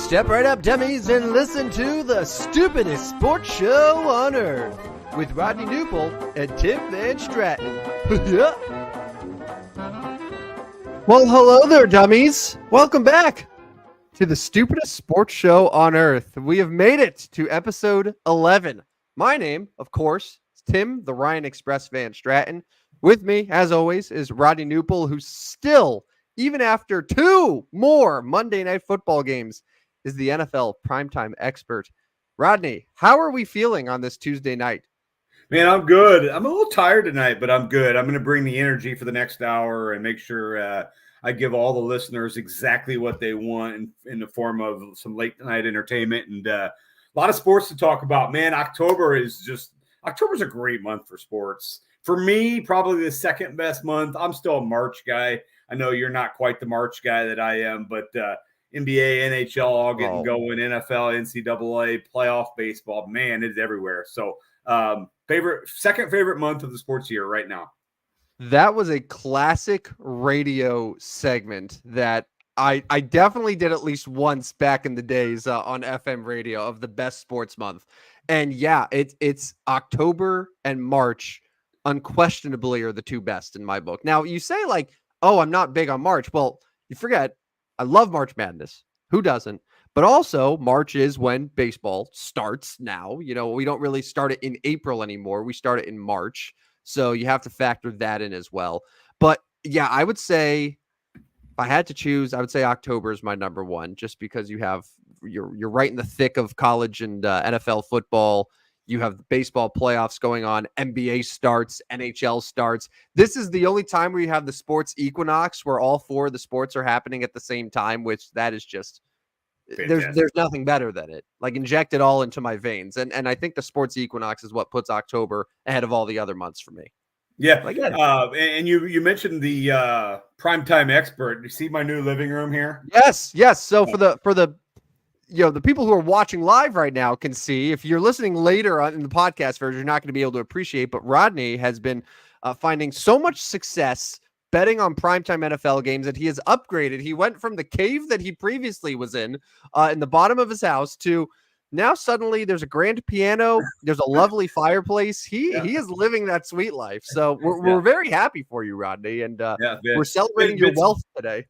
Step right up, dummies, and listen to the stupidest sports show on earth with Rodney and Tim Van Stratton. Well, hello there, dummies. Welcome back to the stupidest sports show on earth. We have made it to episode 11. My name, of course, is Tim, the Ryan Express Van Stratton. With me, as always, is Rodney Newpel, who's still, even after 2 more Monday Night Football games, is the NFL primetime expert. Rodney, how are we feeling on this Tuesday night? Man, I'm good. I'm a little tired tonight, but I'm good. I'm going to bring the energy for the next hour and make sure I give all the listeners exactly what they want in the form of some late night entertainment and a lot of sports to talk about. Man, October's a great month for sports. For me, probably the second best month. I'm still a March guy. I know you're not quite the March guy that I am, but NBA, NHL, all getting going, NFL, NCAA, playoff baseball, man, it's everywhere. So second favorite month of the sports year right now. That was a classic radio segment that I definitely did at least once back in the days on FM radio of the best sports month. And yeah, it's October and March unquestionably are the two best in my book. Now you say like, oh, I'm not big on March. Well, you forget, I love March Madness. Who doesn't? But also, March is when baseball starts now. You know, we don't really start it in April anymore. We start it in March. So you have to factor that in as well. But yeah, I would say if I had to choose, I would say October is my number one, just because you're right in the thick of college and NFL football. You have the baseball playoffs going on, NBA starts, NHL starts. This is the only time where you have the sports equinox where all 4 of the sports are happening at the same time, which that is just, there's nothing better than it. Like, inject it all into my veins. And I think the sports equinox is what puts October ahead of all the other months for me. Yeah. And you mentioned the primetime expert. You see my new living room here? Yes. So for the the people who are watching live right now can see. If you're listening later on in the podcast version, you're not going to be able to appreciate. But Rodney has been finding so much success betting on primetime NFL games that he has upgraded. He went from the cave that he previously was in the bottom of his house to now suddenly there's a grand piano. There's a lovely fireplace. He is living that sweet life. So we're very happy for you, Rodney. And we're celebrating your wealth today.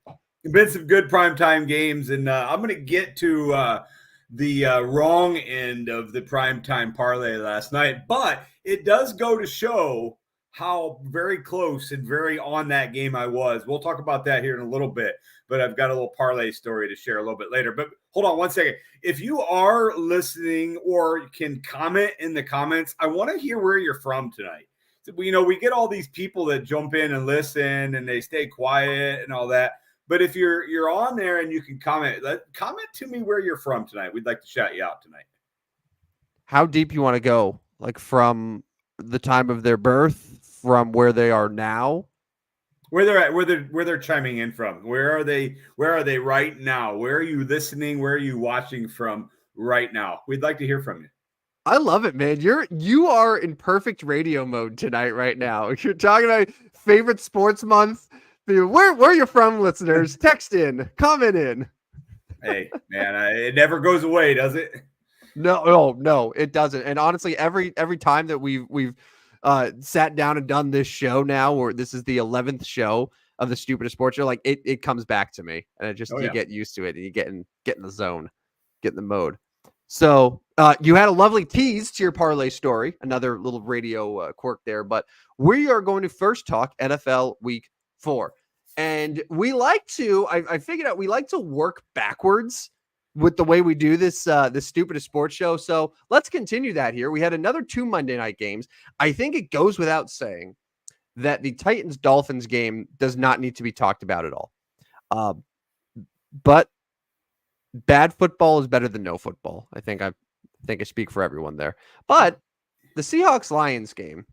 Been some good primetime games, and I'm going to get to the wrong end of the primetime parlay last night, but it does go to show how very close and very on that game I was. We'll talk about that here in a little bit, but I've got a little parlay story to share a little bit later. But hold on one second. If you are listening or can comment in the comments, I want to hear where you're from tonight. You know, we get all these people that jump in and listen, and they stay quiet and all that. But if you're on there and you can comment to me where you're from tonight. We'd like to shout you out tonight. How deep you want to go? Like from the time of their birth, from where they are now? Where they're at, where they're chiming in from. Where are they right now? Where are you listening? Where are you watching from right now? We'd like to hear from you. I love it, man. You are in perfect radio mode tonight right now. You're talking about favorite sports month. Where you're from, listeners, text in, comment in. Hey, man, it never goes away, does it? No, it doesn't. And honestly, every time that we've sat down and done this show now, or this is the 11th show of the Stupidest Sports Show, like it comes back to me, and you get used to it, and you get in the zone, get in the mode. So you had a lovely tease to your parlay story, another little radio quirk there, but we are going to first talk NFL Week 4. And we like to, I figured out we like to work backwards with the way we do this Stupidest Sports Show. So let's continue that here. We had another 2 Monday night games. I think it goes without saying that the Titans-Dolphins game does not need to be talked about at all. But bad football is better than no football. I think I speak for everyone there. But the Seahawks-Lions game,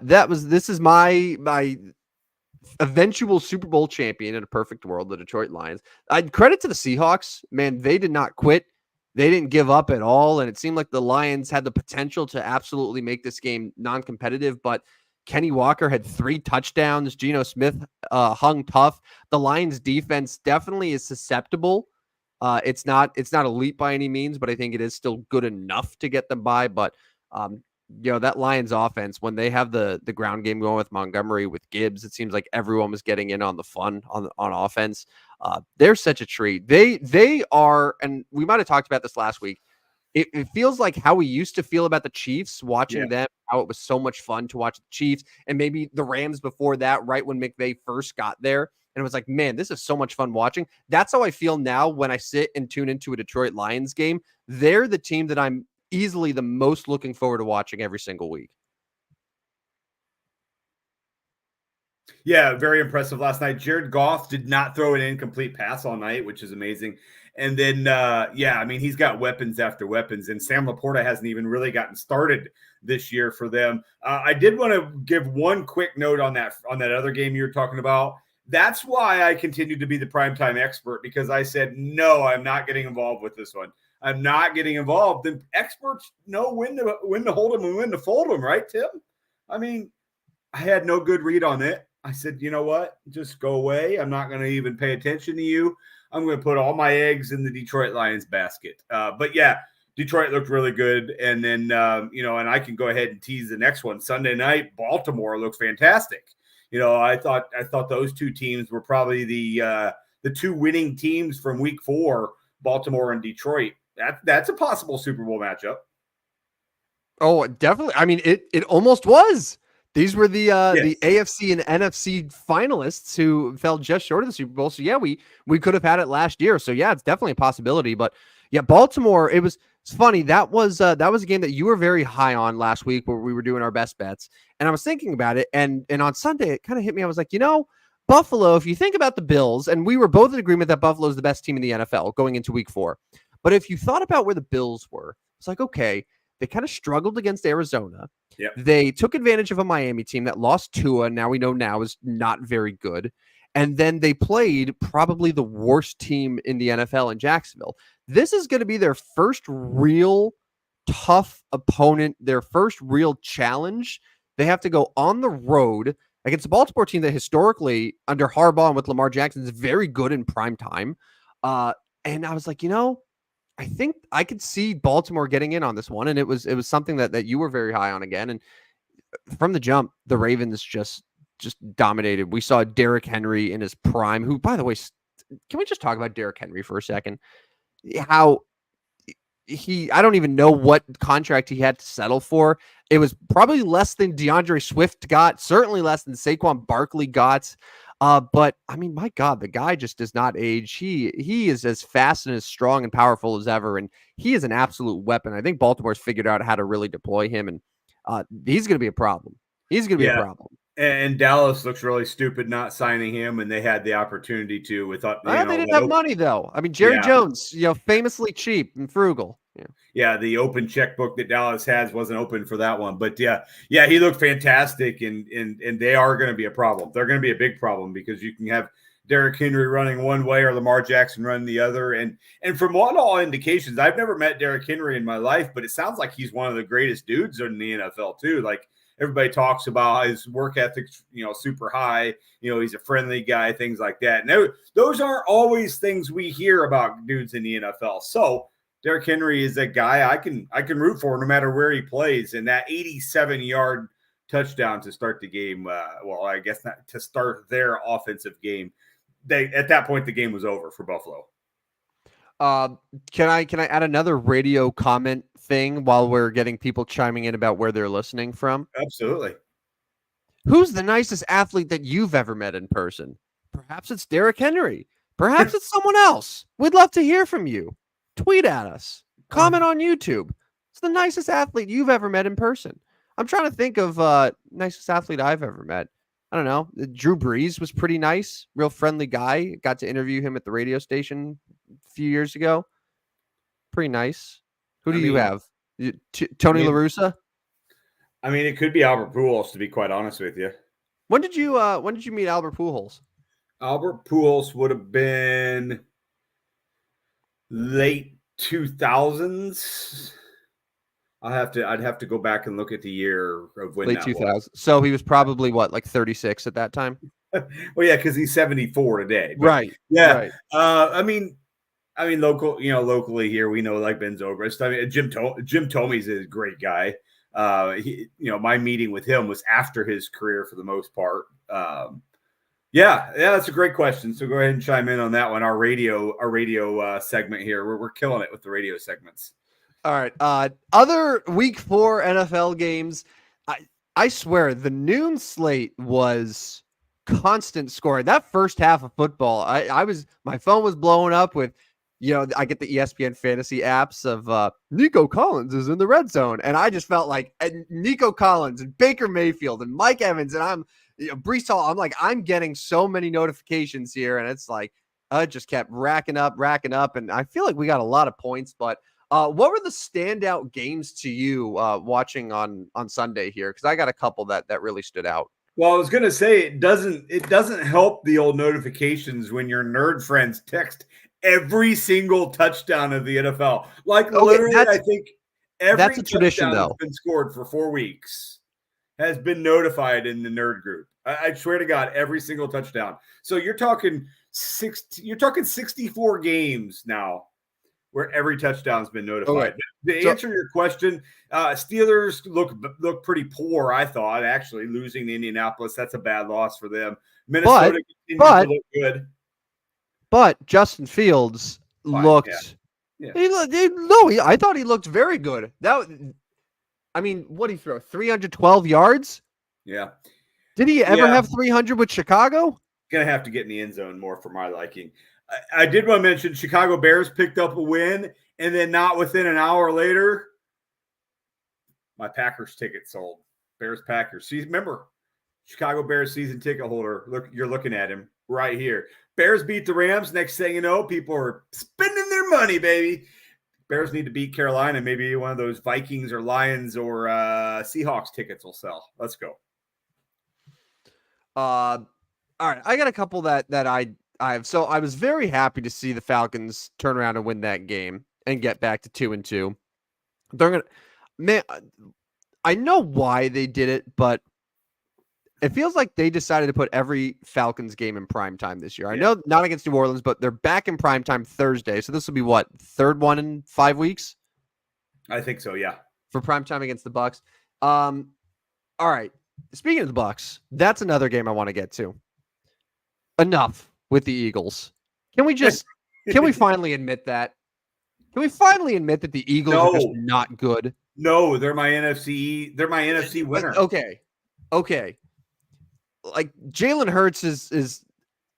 this is my eventual Super Bowl champion in a perfect world, the Detroit Lions. I'd credit to the Seahawks, man. They did not quit. They didn't give up at all. And it seemed like the Lions had the potential to absolutely make this game non-competitive, but Kenny Walker had 3 touchdowns. Geno Smith hung tough. The Lions defense definitely is susceptible It's not elite by any means, but I think it is still good enough to get them by. But that Lions offense, when they have the ground game going with Montgomery, with Gibbs, it seems like everyone was getting in on the fun on offense. They're such a treat. They are, and we might have talked about this last week. It feels like how we used to feel about the Chiefs, watching them, how it was so much fun to watch the Chiefs, and maybe the Rams before that, right when McVay first got there. And it was like, man, this is so much fun watching. That's how I feel now when I sit and tune into a Detroit Lions game. They're the team that I'm easily the most looking forward to watching every single week. Yeah, very impressive last night. Jared Goff did not throw an incomplete pass all night, which is amazing. And then, I mean, he's got weapons after weapons, and Sam Laporta hasn't even really gotten started this year for them. I did want to give one quick note on that other game you were talking about. That's why I continued to be the primetime expert, because I said, no, I'm not getting involved with this one. I'm not getting involved. The experts know when to hold them and when to fold them, right, Tim? I mean, I had no good read on it. I said, you know what? Just go away. I'm not going to even pay attention to you. I'm going to put all my eggs in the Detroit Lions basket. But yeah, Detroit looked really good. And then, and I can go ahead and tease the next one. Sunday night, Baltimore looks fantastic. I thought those two teams were probably the two winning teams from week 4, Baltimore and Detroit. That's a possible Super Bowl matchup. Oh, definitely. I mean, it almost was. These were the AFC and NFC finalists who fell just short of the Super Bowl. So yeah, we could have had it last year. So yeah, it's definitely a possibility. But yeah, Baltimore. It's funny. That was a game that you were very high on last week, where we were doing our best bets. And I was thinking about it, and on Sunday it kind of hit me. I was like, Buffalo. If you think about the Bills, and we were both in agreement that Buffalo is the best team in the NFL going into Week 4. But if you thought about where the Bills were, it's like, okay, they kind of struggled against Arizona. Yep. They took advantage of a Miami team that lost Tua. Now we know is not very good. And then they played probably the worst team in the NFL in Jacksonville. This is going to be their first real tough opponent, their first real challenge. They have to go on the road against a Baltimore team that historically, under Harbaugh and with Lamar Jackson, is very good in prime time. And I was like, I think I could see Baltimore getting in on this one, and it was something that you were very high on again. And from the jump, the Ravens just dominated. We saw Derrick Henry in his prime, who, by the way, can we just talk about Derrick Henry for a second? How I don't even know what contract he had to settle for. It was probably less than DeAndre Swift got, certainly less than Saquon Barkley got. But I mean, my God, the guy just does not age. He is as fast and as strong and powerful as ever, and he is an absolute weapon. I think Baltimore's figured out how to really deploy him, and he's going to be a problem. He's going to be a problem. And Dallas looks really stupid not signing him, and they had the opportunity to. Without they didn't have money though. I mean, Jerry Jones, famously cheap and frugal. Yeah, the open checkbook that Dallas has wasn't open for that one. But yeah, he looked fantastic, and they are going to be a problem. They're going to be a big problem, because you can have Derrick Henry running one way or Lamar Jackson running the other. And from all indications, I've never met Derrick Henry in my life, but it sounds like he's one of the greatest dudes in the NFL too. Like, everybody talks about his work ethic, super high. He's a friendly guy, things like that. And those aren't always things we hear about dudes in the NFL. So Derrick Henry is a guy I can root for no matter where he plays. And that 87-yard touchdown to start the game, I guess not to start their offensive game. At that point, the game was over for Buffalo. Can I add another radio comment thing while we're getting people chiming in about where they're listening from? Absolutely. Who's the nicest athlete that you've ever met in person? Perhaps it's Derrick Henry. Perhaps it's someone else. We'd love to hear from you. Tweet at us. Comment on YouTube. It's the nicest athlete you've ever met in person. I'm trying to think of nicest athlete I've ever met. I don't know. Drew Brees was pretty nice. Real friendly guy. Got to interview him at the radio station a few years ago. Pretty nice. Who do you have? Tony La Russa? I mean, it could be Albert Pujols, to be quite honest with you. When did you meet Albert Pujols? Albert Pujols would have been late 2000s. I'd have to go back and look at the year of when late 2000s. So he was probably like 36 at that time. Well, yeah, because he's 74 today. Right. Yeah. Right. I mean, I mean, locally here, we know like Ben Zobrist. I mean, Jim Tomey's a great guy. My meeting with him was after his career for the most part. Yeah, that's a great question. So go ahead and chime in on that one. Our radio segment here. We're killing it with the radio segments. All right. Other week 4 NFL games. I swear the noon slate was constant scoring. That first half of football, my phone was blowing up with, I get the ESPN fantasy apps of Nico Collins is in the red zone. And I just felt like Nico Collins and Baker Mayfield and Mike Evans and Brees Hall. I'm like, I'm getting so many notifications here. And it's like, it just kept racking up. And I feel like we got a lot of points, but what were the standout games to you watching on Sunday here? Because I got a couple that really stood out. Well, I was going to say it doesn't help the old notifications when your nerd friends text every single touchdown of the NFL. Like literally, I think every touchdown that's been scored for 4 weeks has been notified in the nerd group. I swear to God, every single touchdown. So you're talking 64 games now where every touchdown's been notified. Okay. To answer your question, Steelers look pretty poor, I thought, actually, losing to Indianapolis. That's a bad loss for them. Minnesota continues to look good. But Justin Fields looked I thought he looked very good. What did he throw? 312 yards? Yeah. Did he ever have 300 with Chicago? Gonna have to get in the end zone more for my liking. I did want to mention Chicago Bears picked up a win, and then not within an hour later, my Packers ticket sold. Bears-Packers. See, remember, Chicago Bears season ticket holder. Look, you're looking at him right here. Bears beat the Rams. Next thing you know, people are spending their money, baby. Bears need to beat Carolina. Maybe one of those Vikings or Lions or Seahawks tickets will sell. Let's go. All right. I got a couple that so I was very happy to see the Falcons turn around and win that game and get back to 2-2. I know why they did it, but it feels like they decided to put every Falcons game in primetime this year. Yeah. I know not against New Orleans, but they're back in primetime Thursday. So this will be what, third one in 5 weeks? I think so, yeah. For primetime against the Bucs. All right. Speaking of the Bucs, that's another game I want to get to. Enough with the Eagles. Can we finally admit that? Can we finally admit that the Eagles are just not good? No, they're my NFC winner. Okay. Like Jalen Hurts is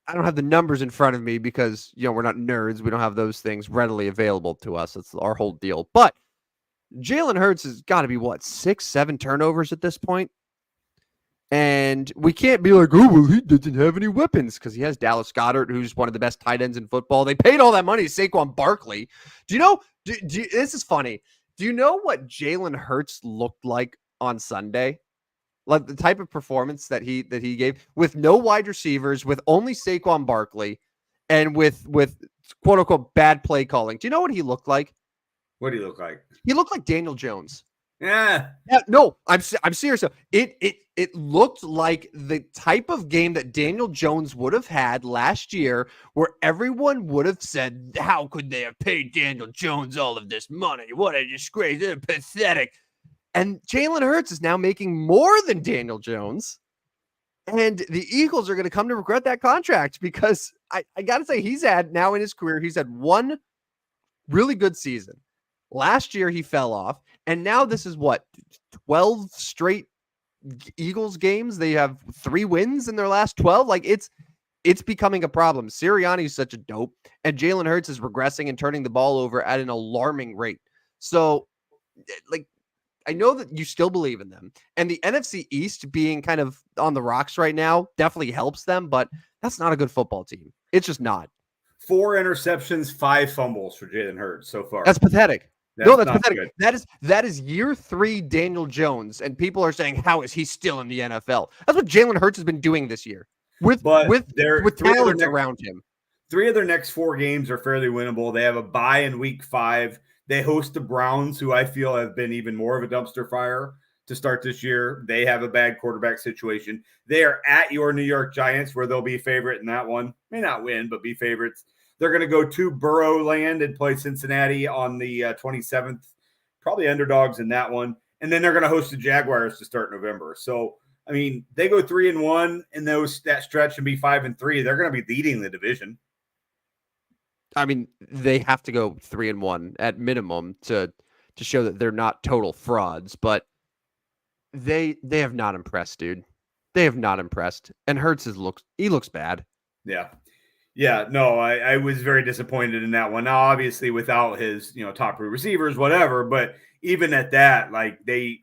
I don't have the numbers in front of me because we're not nerds. We don't have those things readily available to us. That's our whole deal. But Jalen Hurts has got to be 6-7 turnovers at this point. And we can't be like, oh, well, he doesn't have any weapons because he has Dallas Goedert, who's one of the best tight ends in football. They paid all that money to Saquon Barkley. Do you know? This is funny. Do you know what Jalen Hurts looked like on Sunday? Like the type of performance that he gave with no wide receivers, with only Saquon Barkley, and with quote unquote bad play calling. Do you know what he looked like? What do you look like? He looked like Daniel Jones. Yeah. No, I'm serious. It looked like the type of game that Daniel Jones would have had last year, where everyone would have said, "How could they have paid Daniel Jones all of this money? What a disgrace! It's pathetic." And Jalen Hurts is now making more than Daniel Jones, and the Eagles are going to come to regret that contract because I got to say he's had one really good season. Last year he fell off, and now this is 12 straight Eagles games. They have 3 wins in their last 12. Like it's becoming a problem. Sirianni is such a dope, and Jalen Hurts is regressing and turning the ball over at an alarming rate. So, I know that you still believe in them, and the NFC East being kind of on the rocks right now definitely helps them, but that's not a good football team. It's just not. 4 interceptions, 5 fumbles for Jalen Hurts so far. That's pathetic. That's pathetic. Good. That is year 3 Daniel Jones, and people are saying, how is he still in the NFL? That's what Jalen Hurts has been doing this year with talent around him. 3 of their next 4 games are fairly winnable. They have a bye in week 5. They host the Browns, who I feel have been even more of a dumpster fire to start this year. They have a bad quarterback situation. They are at your New York Giants, where they'll be favorite in that one. May not win, but be favorites. They're going to go to Burrow Land and play Cincinnati on the 27th. Probably underdogs in that one. And then they're going to host the Jaguars to start November. So, I mean, they go 3-1 in that stretch and be 5-3. They're going to be leading the division. I mean, they have to go 3-1 at minimum to show that they're not total frauds, but they have not impressed, dude. They have not impressed. And Hurts looks bad. Yeah. Yeah, no, I was very disappointed in that one. Now, obviously, without his top three receivers, whatever, but even at that, like they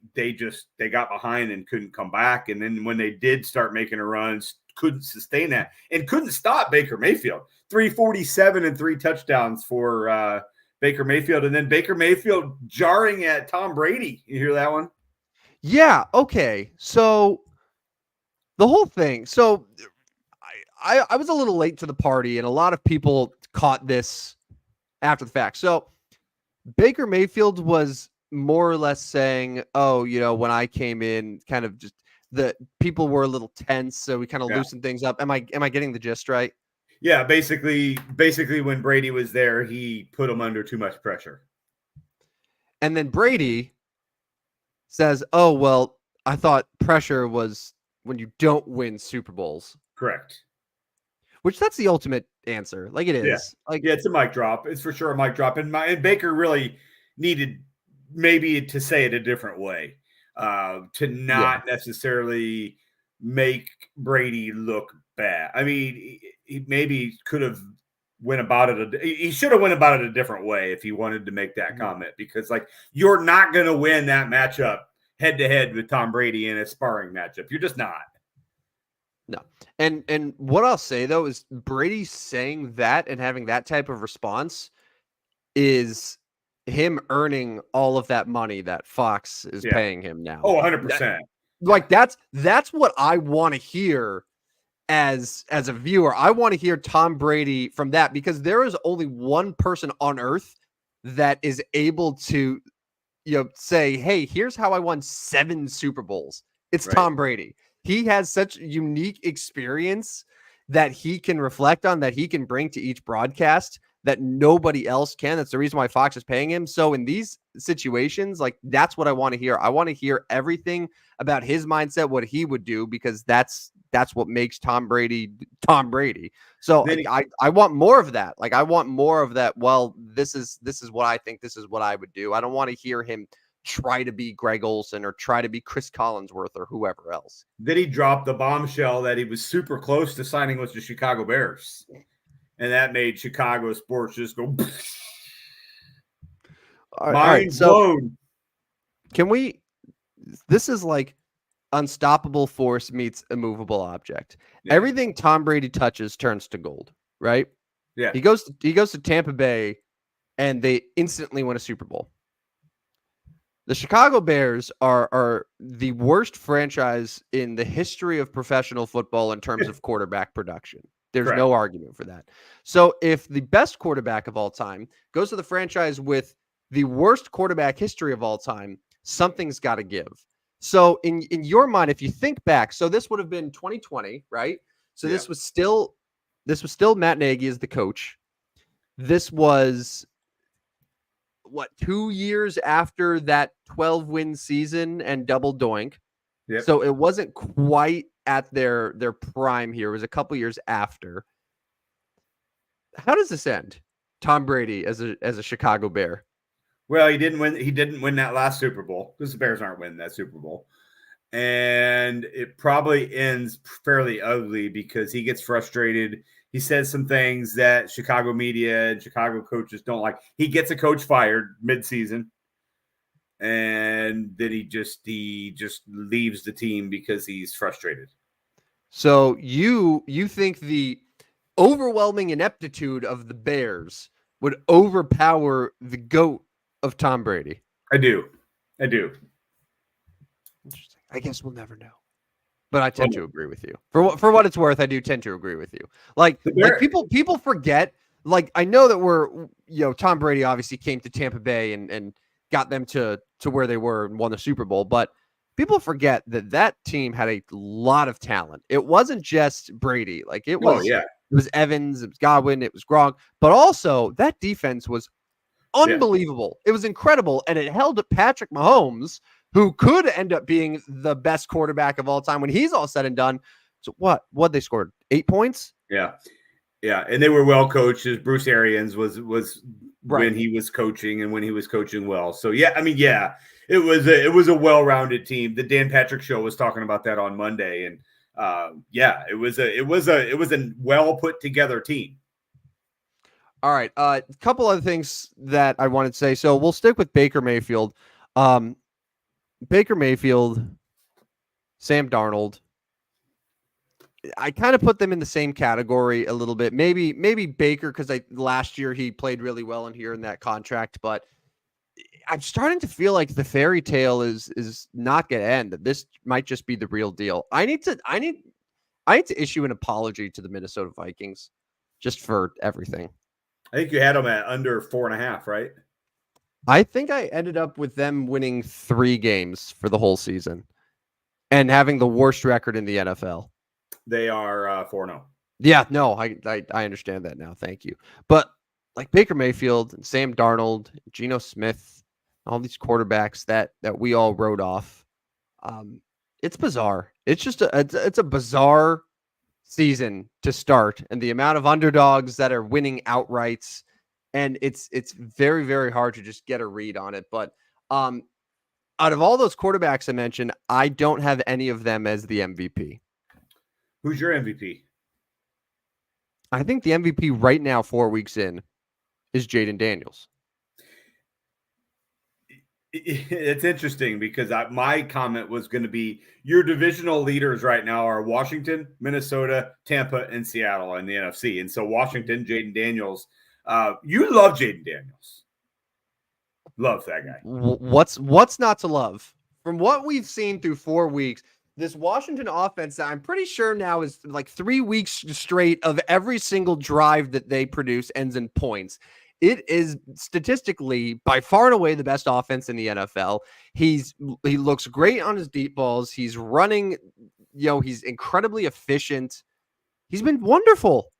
got behind and couldn't come back, and then when they did start making a run, couldn't sustain that and couldn't stop Baker Mayfield. 347 and 3 touchdowns for Baker Mayfield, and then Baker Mayfield jarring at Tom Brady. You hear that one? Yeah. Okay. So the whole thing. So. I was a little late to the party, and a lot of people caught this after the fact. So Baker Mayfield was more or less saying, oh, when I came in, kind of just the people were a little tense, so we kind of loosened things up. Am I getting the gist right? Yeah, basically when Brady was there, he put him under too much pressure. And then Brady says, oh, well, I thought pressure was when you don't win Super Bowls. Correct. Which that's the ultimate answer. Like it is. Yeah, it's a mic drop. It's for sure a mic drop. And Baker really needed maybe to say it a different way, to not necessarily make Brady look bad. I mean, he maybe could have went about it. He should have went about it a different way if he wanted to make that comment, because you're not going to win that matchup head to head with Tom Brady in a sparring matchup. You're just not. No. And what I'll say, though, is Brady saying that and having that type of response is him earning all of that money that Fox is paying him now. Oh, 100%. That's what I want to hear as a viewer. I want to hear Tom Brady from that, because there is only one person on earth that is able to say, hey, here's how I won 7 Super Bowls. It's Tom Brady. He has such unique experience that he can reflect on, that he can bring to each broadcast that nobody else can. That's the reason why Fox is paying him. So in these situations, that's what I want to hear. I want to hear everything about his mindset, what he would do, because that's what makes Tom Brady Tom Brady. So I want more of that. I want more of that. Well, this is what I think. This is what I would do. I don't want to hear him try to be Greg Olsen or try to be Chris Collinsworth or whoever else. Then he dropped the bombshell that he was super close to signing with the Chicago Bears. And that made Chicago sports just go mind blown. Can we – this is like unstoppable force meets immovable object. Yeah. Everything Tom Brady touches turns to gold, right? Yeah. He goes to Tampa Bay, and they instantly win a Super Bowl. The Chicago Bears are the worst franchise in the history of professional football in terms of quarterback production. There's no argument for that. So if the best quarterback of all time goes to the franchise with the worst quarterback history of all time, something's got to give. So in your mind, if you think back, so this would have been 2020, right? So this was still Matt Nagy as the coach. This was 2 years after that 12-win season and double doink. Yep. So it wasn't quite at their prime here. It was a couple years after. How does this end? Tom Brady as a Chicago Bear. Well, he didn't win that last Super Bowl, because the Bears aren't winning that Super Bowl. And it probably ends fairly ugly because he gets frustrated. He says some things that Chicago media and Chicago coaches don't like. He gets a coach fired midseason, and then he just leaves the team because he's frustrated. So you think the overwhelming ineptitude of the Bears would overpower the GOAT of Tom Brady? I do. Interesting. I guess we'll never know. But I tend to agree with you. For what it's worth, I do tend to agree with you. Like people forget. I know that Tom Brady obviously came to Tampa Bay and got them to where they were and won the Super Bowl, but people forget that team had a lot of talent. It wasn't just Brady. It was It was Evans, it was Godwin, it was Gronk, but also that defense was unbelievable. It was incredible, and it held Patrick Mahomes, who could end up being the best quarterback of all time when he's all said and done. So what they scored 8 points? Yeah. Yeah, and they were well coached. Bruce Arians was Right. when he was coaching and when he was coaching well. So yeah, I mean, yeah, it was a well-rounded team. The Dan Patrick Show was talking about that on Monday, and yeah, it was a well put together team. All right, a couple other things that I wanted to say. So we'll stick with Baker Mayfield. Baker Mayfield, Sam Darnold. I kind of put them in the same category a little bit. Maybe Baker, because last year he played really well in here in that contract, but I'm starting to feel like the fairy tale is not going to end. This might just be the real deal. I need to issue an apology to the Minnesota Vikings just for everything. I think you had them at under 4.5, right? I think I ended up with them winning 3 games for the whole season and having the worst record in the NFL. They are 4-0. Yeah, no, I understand that now. Thank you. But like Baker Mayfield and Sam Darnold, Geno Smith, all these quarterbacks that we all wrote off, it's bizarre. It's just it's a bizarre season to start, and the amount of underdogs that are winning outrights, and it's very, very hard to just get a read on it. But out of all those quarterbacks I mentioned, I don't have any of them as the MVP. Who's your MVP? I think the MVP right now, 4 weeks in, is Jaden Daniels. It's interesting because my comment was going to be your divisional leaders right now are Washington, Minnesota, Tampa, and Seattle in the NFC. And so Washington, Jaden Daniels, you love Jaden Daniels. Love that guy. What's not to love? From what we've seen through 4 weeks, this Washington offense that I'm pretty sure now is like 3 weeks straight of every single drive that they produce ends in points. It is statistically by far and away the best offense in the NFL. He looks great on his deep balls. He's running, he's incredibly efficient. He's been wonderful.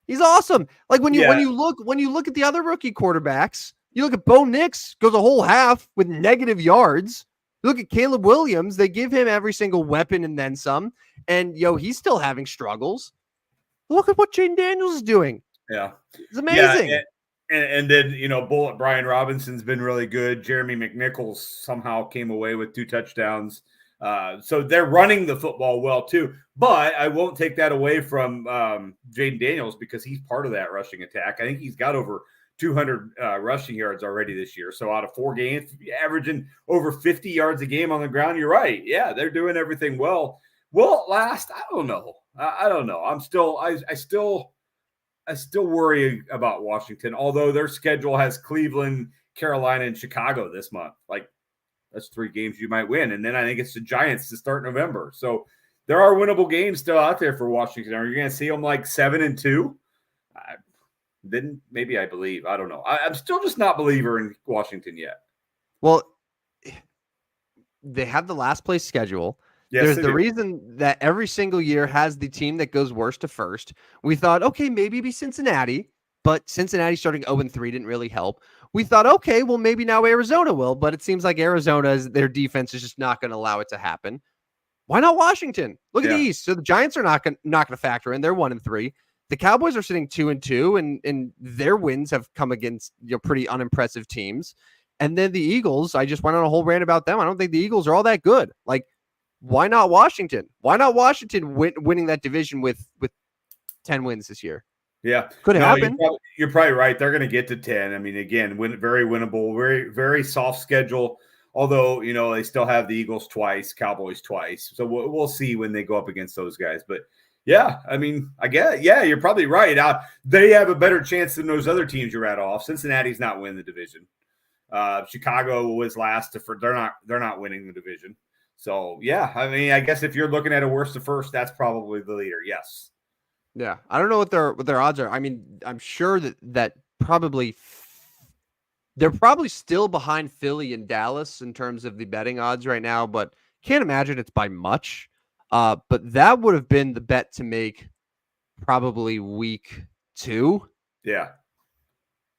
He's awesome. Like when you look at the other rookie quarterbacks, you look at Bo Nix, goes a whole half with negative yards. You look at Caleb Williams, they give him every single weapon and then some. And he's still having struggles. Look at what Jaden Daniels is doing. Yeah. It's amazing. Yeah, and then, Bullet Brian Robinson's been really good. Jeremy McNichols somehow came away with 2 touchdowns. So they're running the football well too. But I won't take that away from Jaden Daniels because he's part of that rushing attack. I think he's got over 200 rushing yards already this year. So out of 4 games, averaging over 50 yards a game on the ground. You're right. Yeah, they're doing everything well. Will it last? I don't know. I don't know. I still worry about Washington, although their schedule has Cleveland, Carolina, and Chicago this month. Like, that's 3 games you might win. And then I think it's the Giants to start November. So there are winnable games still out there for Washington. Are you going to see them like 7-2? Then maybe I believe. I don't know. I'm still just not a believer in Washington yet. Well, they have the last place schedule. Yes, there's the reason that every single year has the team that goes worst to first. We thought, okay, maybe it'd be Cincinnati, but Cincinnati starting 0-3 didn't really help. We thought, okay, well, maybe now Arizona will, but it seems like their defense is just not going to allow it to happen. Why not Washington? Look at the East. So the Giants are not going to factor in. They're 1-3. The Cowboys are sitting 2-2, and their wins have come against pretty unimpressive teams. And then the Eagles, I just went on a whole rant about them. I don't think the Eagles are all that good. Like, why not Washington? Why not Washington winning that division with 10 wins this year? Yeah, could happen. You're probably right. They're going to get to 10. I mean, again, very winnable, very, very soft schedule. Although, they still have the Eagles twice, Cowboys twice. So we'll see when they go up against those guys. But yeah, I mean, I guess, you're probably right. They have a better chance than those other teams you read off. Cincinnati's not winning the division. Chicago was last. They're not winning the division. So yeah, I mean, I guess if you're looking at a worst to first, that's probably the leader. Yes. Yeah, I don't know what their odds are. I mean, I'm sure that probably they're probably still behind Philly and Dallas in terms of the betting odds right now, but can't imagine it's by much. But that would have been the bet to make probably week 2. Yeah.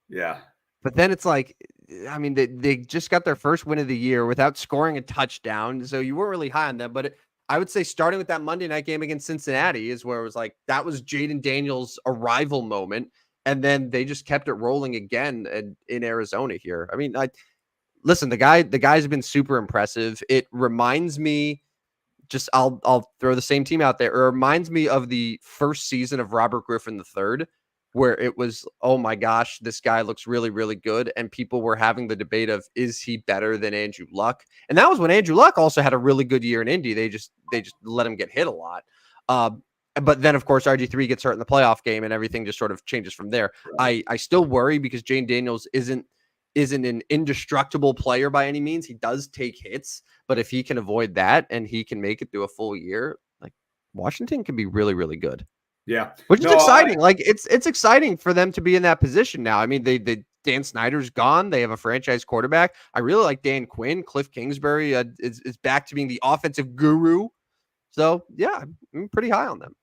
Yeah. But then it's like, I mean, they just got their first win of the year without scoring a touchdown. So you weren't really high on them. But I would say starting with that Monday night game against Cincinnati is where it was like, that was Jaden Daniels' arrival moment. And then they just kept it rolling again in Arizona here. I mean, listen, the guys have been super impressive. It reminds me, just I'll throw the same team out there. It reminds me of the first season of Robert Griffin III, where it was, oh my gosh, this guy looks really, really good. And people were having the debate of, is he better than Andrew Luck? And that was when Andrew Luck also had a really good year in Indy. They just let him get hit a lot. But then, of course, RG3 gets hurt in the playoff game and everything just sort of changes from there. I still worry because Jane Daniels isn't an indestructible player by any means. He does take hits, but if he can avoid that and he can make it through a full year, like, Washington can be really, really good. Yeah. Which is exciting. Like, it's exciting for them to be in that position now. I mean, they Dan Snyder's gone. They have a franchise quarterback. I really like Dan Quinn. Cliff Kingsbury is back to being the offensive guru. So yeah, I'm pretty high on them.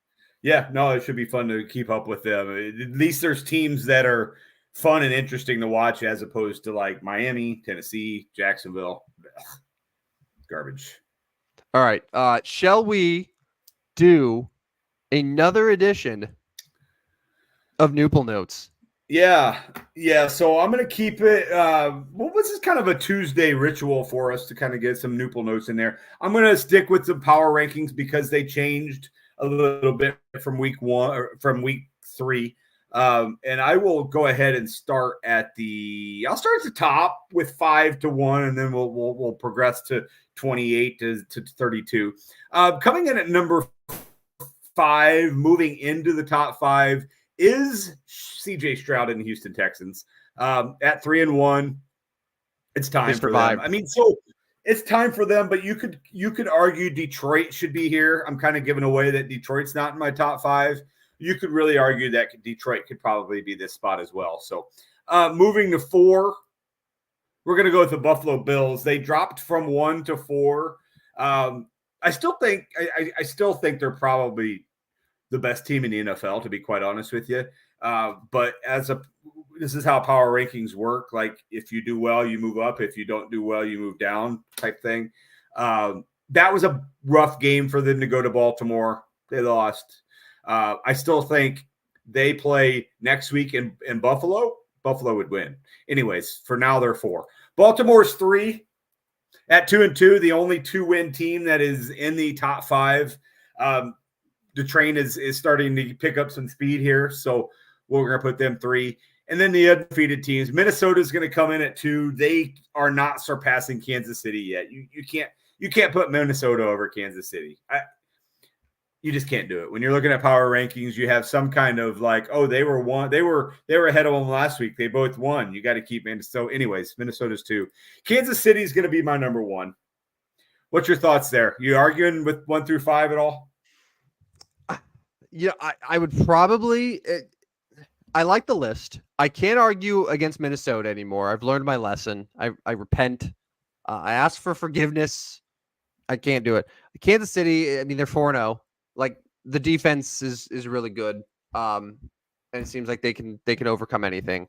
Yeah, no, it should be fun to keep up with them. At least there's teams that are fun and interesting to watch as opposed to like Miami, Tennessee, Jacksonville. Ugh, garbage. All right. Shall we do another edition of Newple Notes? Yeah. So I'm going to keep it. This is kind of a Tuesday ritual for us to kind of get some Newple Notes in there. I'm going to stick with the power rankings because they changed a little bit from week 3. And I will go ahead and start at the top with 5 to 1, and then we'll progress to 28 to 32. Coming in at number 5, moving into the top 5 is CJ Stroud and the Houston Texans. At 3-1, it's time for them. I mean, so it's time for them, but you could argue Detroit should be here. I'm kind of giving away that Detroit's not in my top 5. You could really argue that Detroit could probably be this spot as well. So moving to 4, we're going to go with the Buffalo Bills. They dropped from 1 to 4. I still think they're probably the best team in the NFL, to be quite honest with you. But this is how power rankings work. Like, if you do well, you move up. If you don't do well, you move down, type thing. That was a rough game for them to go to Baltimore. They lost. I still think they play next week in Buffalo. Buffalo would win. Anyways, for now, they're 4. Baltimore's 3 at 2-2, the only 2-win team that is in the top 5. The train is starting to pick up some speed here, so we're going to put them 3. And then the undefeated teams, Minnesota is going to come in at 2. They are not surpassing Kansas City yet. You can't put Minnesota over Kansas City. You just can't do it. When you're looking at power rankings, you have some kind of like, oh, they were ahead of them last week. They both won. You got to keep Minnesota. So anyways, Minnesota's 2. Kansas City is going to be my number 1. What's your thoughts there? You arguing with 1 through 5 at all? Yeah, I would probably. I like the list. I can't argue against Minnesota anymore. I've learned my lesson. I repent. I ask for forgiveness. I can't do it. Kansas City, I mean, they're 4-0. Like, the defense is really good. And it seems like they can overcome anything.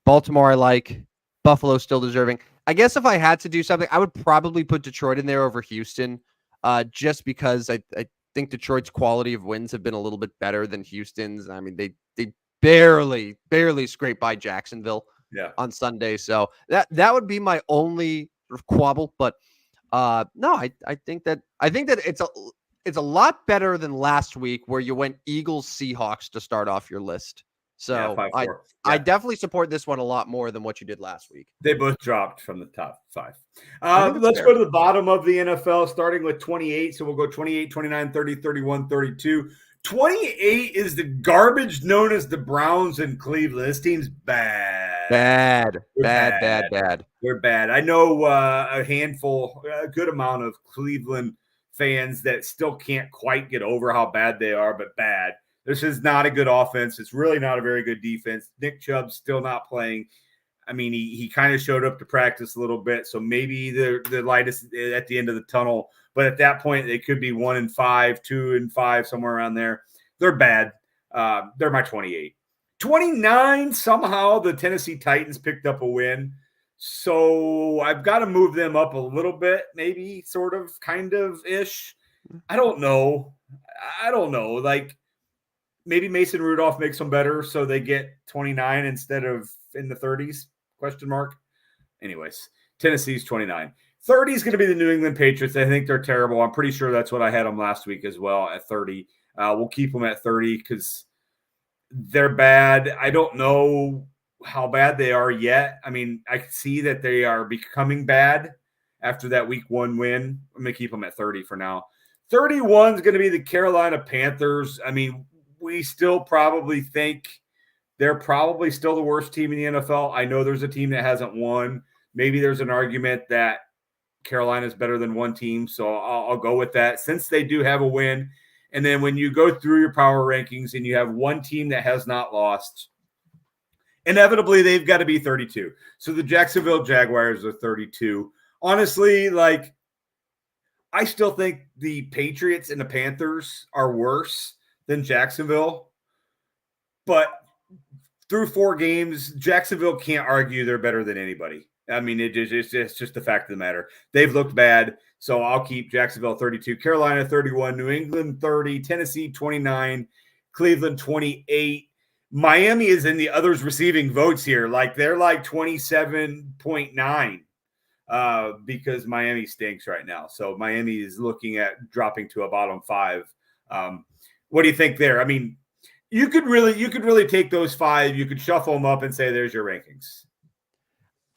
Baltimore, I like. Buffalo, still deserving. I guess if I had to do something, I would probably put Detroit in there over Houston, just because I think Detroit's quality of wins have been a little bit better than Houston's. I mean, they barely scraped by Jacksonville on Sunday. So that would be my only quabble. But no, I think that it's a lot better than last week where you went Eagles Seahawks to start off your list. So I definitely support this one a lot more than what you did last week. They both dropped from the top 5. Let's go to the bottom of the NFL, starting with 28. So we'll go 28, 29, 30, 31, 32. 28 is the garbage known as the Browns in Cleveland. This team's bad. Bad. They're bad. I know a good amount of Cleveland fans that still can't quite get over how bad they are, but bad. This is not a good offense. It's really not a very good defense. Nick Chubb's still not playing. I mean, he kind of showed up to practice a little bit, so maybe the light is at the end of the tunnel. But at that point, they could be 1-5, 2-5, somewhere around there. They're bad. They're my 28. 29, somehow the Tennessee Titans picked up a win. So I've got to move them up a little bit, maybe sort of, kind of ish. I don't know. Like maybe Mason Rudolph makes them better so they get 29 instead of in the 30s, question mark. Anyways, Tennessee's 29. 30 is going to be the New England Patriots. I think they're terrible. I'm pretty sure that's what I had them last week as well at 30. We'll keep them at 30 because they're bad. I don't know how bad they are yet. I mean, I can see that they are becoming bad after that week 1 win. I'm going to keep them at 30 for now. 31 is going to be the Carolina Panthers. I mean, we still probably think they're probably still the worst team in the NFL. I know there's a team that hasn't won. Maybe there's an argument that Carolina is better than one team, so I'll go with that since they do have a win. And then when you go through your power rankings and you have one team that has not lost, inevitably they've got to be 32. So the Jacksonville Jaguars are 32. Honestly, like I still think the Patriots and the Panthers are worse than Jacksonville. But through 4 games, Jacksonville can't argue they're better than anybody. I mean, it's just the fact of the matter. They've looked bad, so I'll keep Jacksonville 32, Carolina 31, New England 30, Tennessee 29, Cleveland 28. Miami is in the others receiving votes here. Like they're like 27.9 because Miami stinks right now. So Miami is looking at dropping to a bottom 5. What do you think there? I mean, you could really take those 5. You could shuffle them up and say, there's your rankings.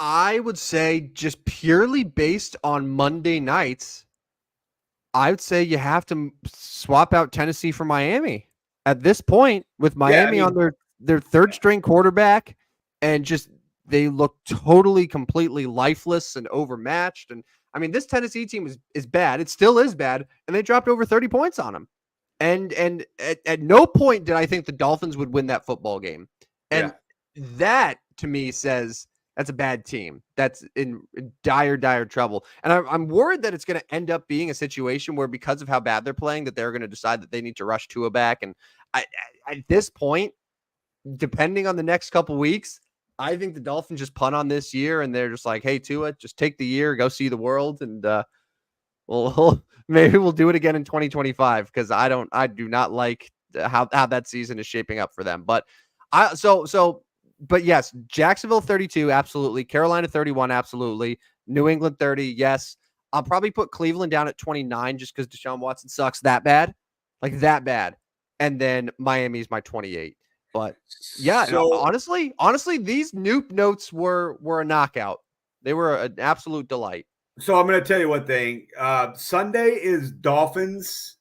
I would say just purely based on Monday nights, I would say you have to swap out Tennessee for Miami at this point with Miami on their third string quarterback, and just they look totally, completely lifeless and overmatched. And I mean, this Tennessee team is bad. It still is bad, and they dropped over 30 points on them. And at no point did I think the Dolphins would win that football game. And that to me says that's a bad team. That's in dire, dire trouble. And I'm worried that it's going to end up being a situation where because of how bad they're playing, that they're going to decide that they need to rush Tua back. And at this point, depending on the next couple weeks, I think the Dolphins just punt on this year, and they're just like, hey, Tua, just take the year, go see the world, and maybe we'll do it again in 2025 because I do not like how that season is shaping up for them. But But yes, Jacksonville 32, absolutely. Carolina 31, absolutely. New England 30, yes. I'll probably put Cleveland down at 29 just because Deshaun Watson sucks that bad. Like that bad. And then Miami's my 28. But yeah, so, honestly, these Noop notes were a knockout. They were an absolute delight. So I'm going to tell you one thing. Sunday is Dolphins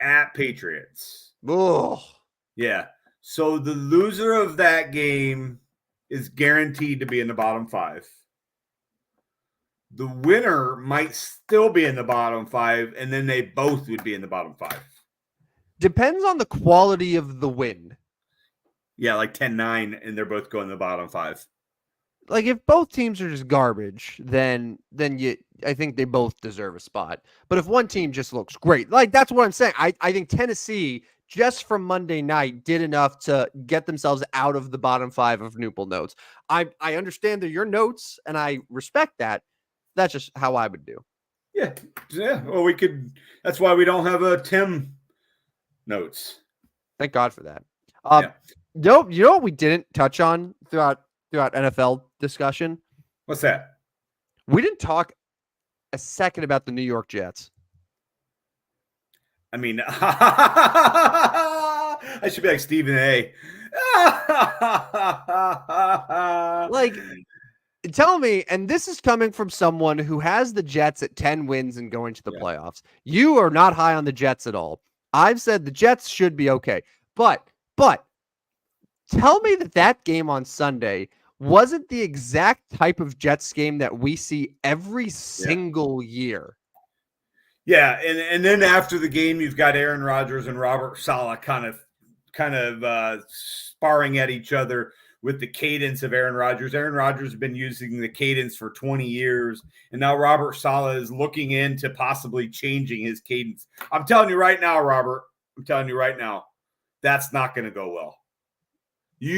at Patriots. Oh. Yeah. So the loser of that game is guaranteed to be in the bottom 5. The winner might still be in the bottom 5, and then they both would be in the bottom 5. Depends on the quality of the win. Yeah, like 10-9, and they're both going to the bottom 5. Like if both teams are just garbage, then I think they both deserve a spot. But if one team just looks great, like that's what I'm saying. I think Tennessee just from Monday night did enough to get themselves out of the bottom 5 of Noople notes. I understand they're your notes, and I respect that. That's just how I would do. Yeah. Well, we could. That's why we don't have a Tim notes. Thank God for that. You know what we didn't touch on throughout NFL discussion? What's that? We didn't talk a second about the New York Jets. I mean, I should be like Stephen A. Like, tell me, and this is coming from someone who has the Jets at 10 wins and going to the playoffs. You are not high on the Jets at all. I've said the Jets should be okay. But tell me that game on Sunday wasn't the exact type of Jets game that we see every single year. Yeah, and then after the game, you've got Aaron Rodgers and Robert Saleh kind of sparring at each other with the cadence of Aaron Rodgers. Aaron Rodgers has been using the cadence for 20 years, and now Robert Saleh is looking into possibly changing his cadence. I'm telling you right now, Robert. I'm telling you right now, that's not going to go well.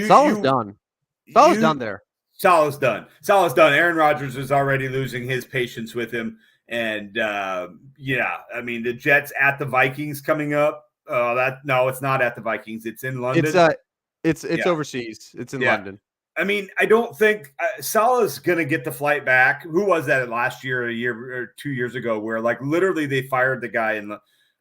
Salah's done. Salah's done there. Salah's done. Salah's done. Aaron Rodgers is already losing his patience with him. And, yeah, I mean, the Jets at the Vikings coming up. No, it's not at the Vikings. It's in London. It's overseas. It's in London. I mean, I don't think Salah's going to get the flight back. Who was that last year, a year or 2 years ago, where like literally they fired the guy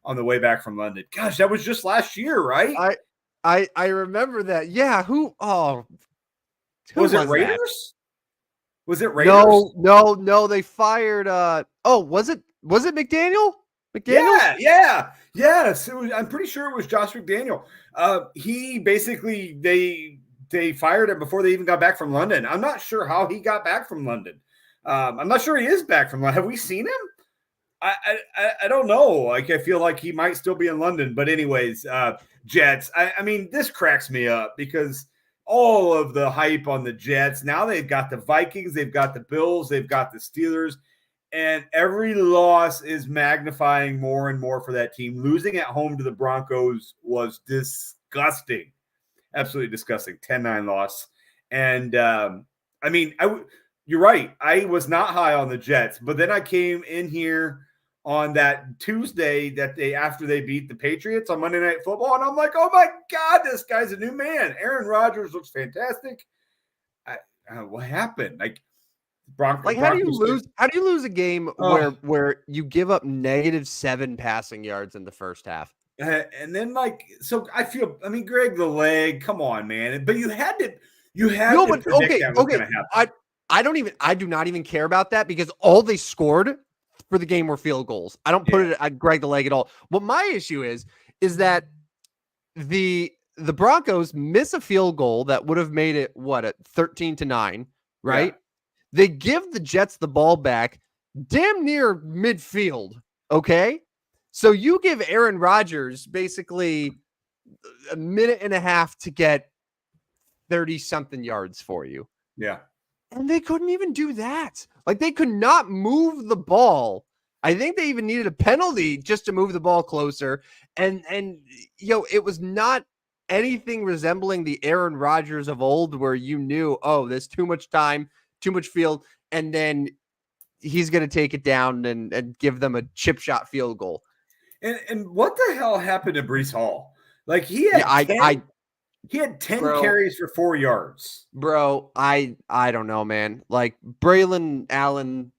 on the way back from London? Gosh, that was just last year, right? I remember that. Yeah. Who was it Raiders? That? Was it Raiders? No. They fired. Was it McDaniel? Yeah. Yes, I'm pretty sure it was Josh McDaniel. He basically they fired him before they even got back from London. I'm not sure how he got back from London. I'm not sure he is back from London. Have we seen him? I don't know. Like, I feel like he might still be in London. But anyways, Jets. I mean, this cracks me up because all of the hype on the Jets. Now they've got the Vikings, they've got the Bills, they've got the Steelers, and every loss is magnifying more and more for that team. Losing at home to the Broncos was disgusting. Absolutely disgusting. 10-9 loss. And, I mean, you're right. I was not high on the Jets, but then I came in here on that Tuesday after they beat the Patriots on Monday Night Football, and I'm like, oh my God, this guy's a new man. Aaron Rodgers looks fantastic. What happened? Like, how do you lose a game where you give up -7 passing yards in the first half? And then Greg the leg, come on, man. But you had to predict that was going to happen. I do not even care about that because all they scored for the game were field goals. I don't put it at Greg the leg at all. What my issue is that the Broncos miss a field goal that would have made it at 13-9, right? Yeah. They give the Jets the ball back damn near midfield. Okay. So you give Aaron Rodgers basically a minute and a half to get 30-something yards for you. Yeah. And they couldn't even do that. Like, they could not move the ball. I think they even needed a penalty just to move the ball closer. And it was not anything resembling the Aaron Rodgers of old where you knew, there's too much time, too much field, and then he's going to take it down and give them a chip shot field goal. And what the hell happened to Breece Hall? Like, he had 10 carries for 4 yards. Bro, I don't know, man. Like, Braylon Allen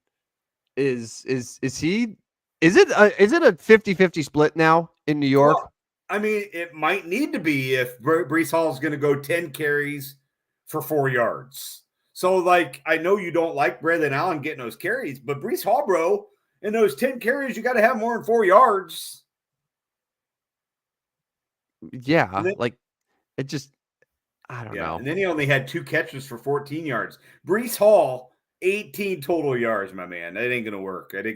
is it a 50-50 split now in New York? Well, I mean, it might need to be if Breece Hall is going to go 10 carries for 4 yards. So, like, I know you don't like Braylon Allen getting those carries, but Breece Hall, bro, in those 10 carries, you got to have more than 4 yards. Yeah, it just, I don't know. And then he only had 2 catches for 14 yards. Breece Hall, 18 total yards, my man. That ain't going to work. But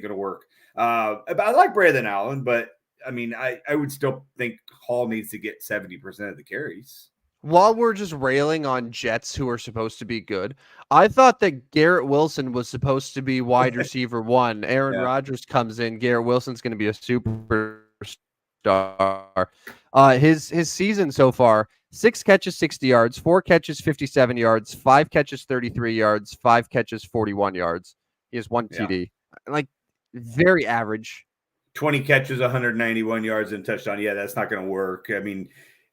I like Braylon Allen, but, I mean, I would still think Hall needs to get 70% of the carries. While we're just railing on Jets who are supposed to be good, I thought that Garrett Wilson was supposed to be wide receiver 1. Aaron Rodgers comes in. Garrett Wilson's going to be a superstar. His season so far, 6 catches, 60 yards, 4 catches, 57 yards, 5 catches, 33 yards, 5 catches, 41 yards. He has 1 TD. Like, very average. 20 catches, 191 yards and touchdown. Yeah, that's not going to work. I mean,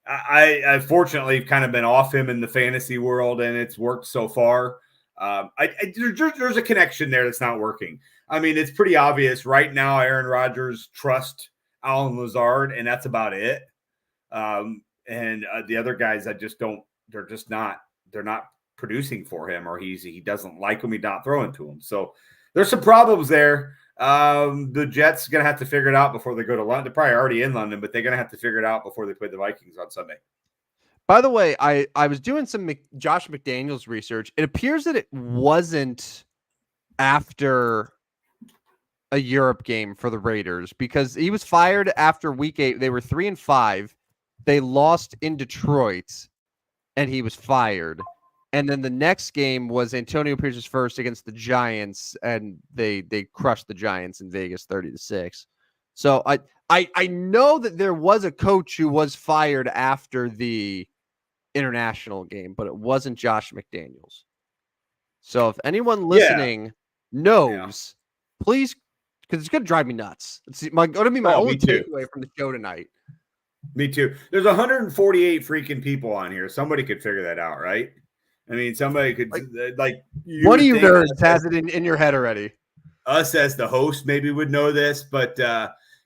I fortunately kind of been off him in the fantasy world, and it's worked so far. There's a connection there that's not working. I mean, it's pretty obvious right now. Aaron Rodgers trusts Allen Lazard, and that's about it. And the other guys, they're not producing for him, or he doesn't like him. He's not throwing to him. So there's some problems there. The Jets going to have to figure it out before they go to London. They're probably already in London, but they're going to have to figure it out before they play the Vikings on Sunday. By the way, I was doing some Josh McDaniels research. It appears that it wasn't after a Europe game for the Raiders because he was fired after week 8. They were 3-5. They lost in Detroit, and he was fired. And then the next game was Antonio Pierce's first against the Giants, and they crushed the Giants in Vegas 30-6. So I know that there was a coach who was fired after the international game, but it wasn't Josh McDaniels. So if anyone listening Yeah. knows, please, because it's gonna drive me nuts. It's gonna be my Oh, only me too. takeaway from the show tonight. Me too. There's 148 freaking people on here. Somebody could figure that out, right? I mean, somebody could like you One of would you think nerds has it in your head already. us as the host maybe would know this, but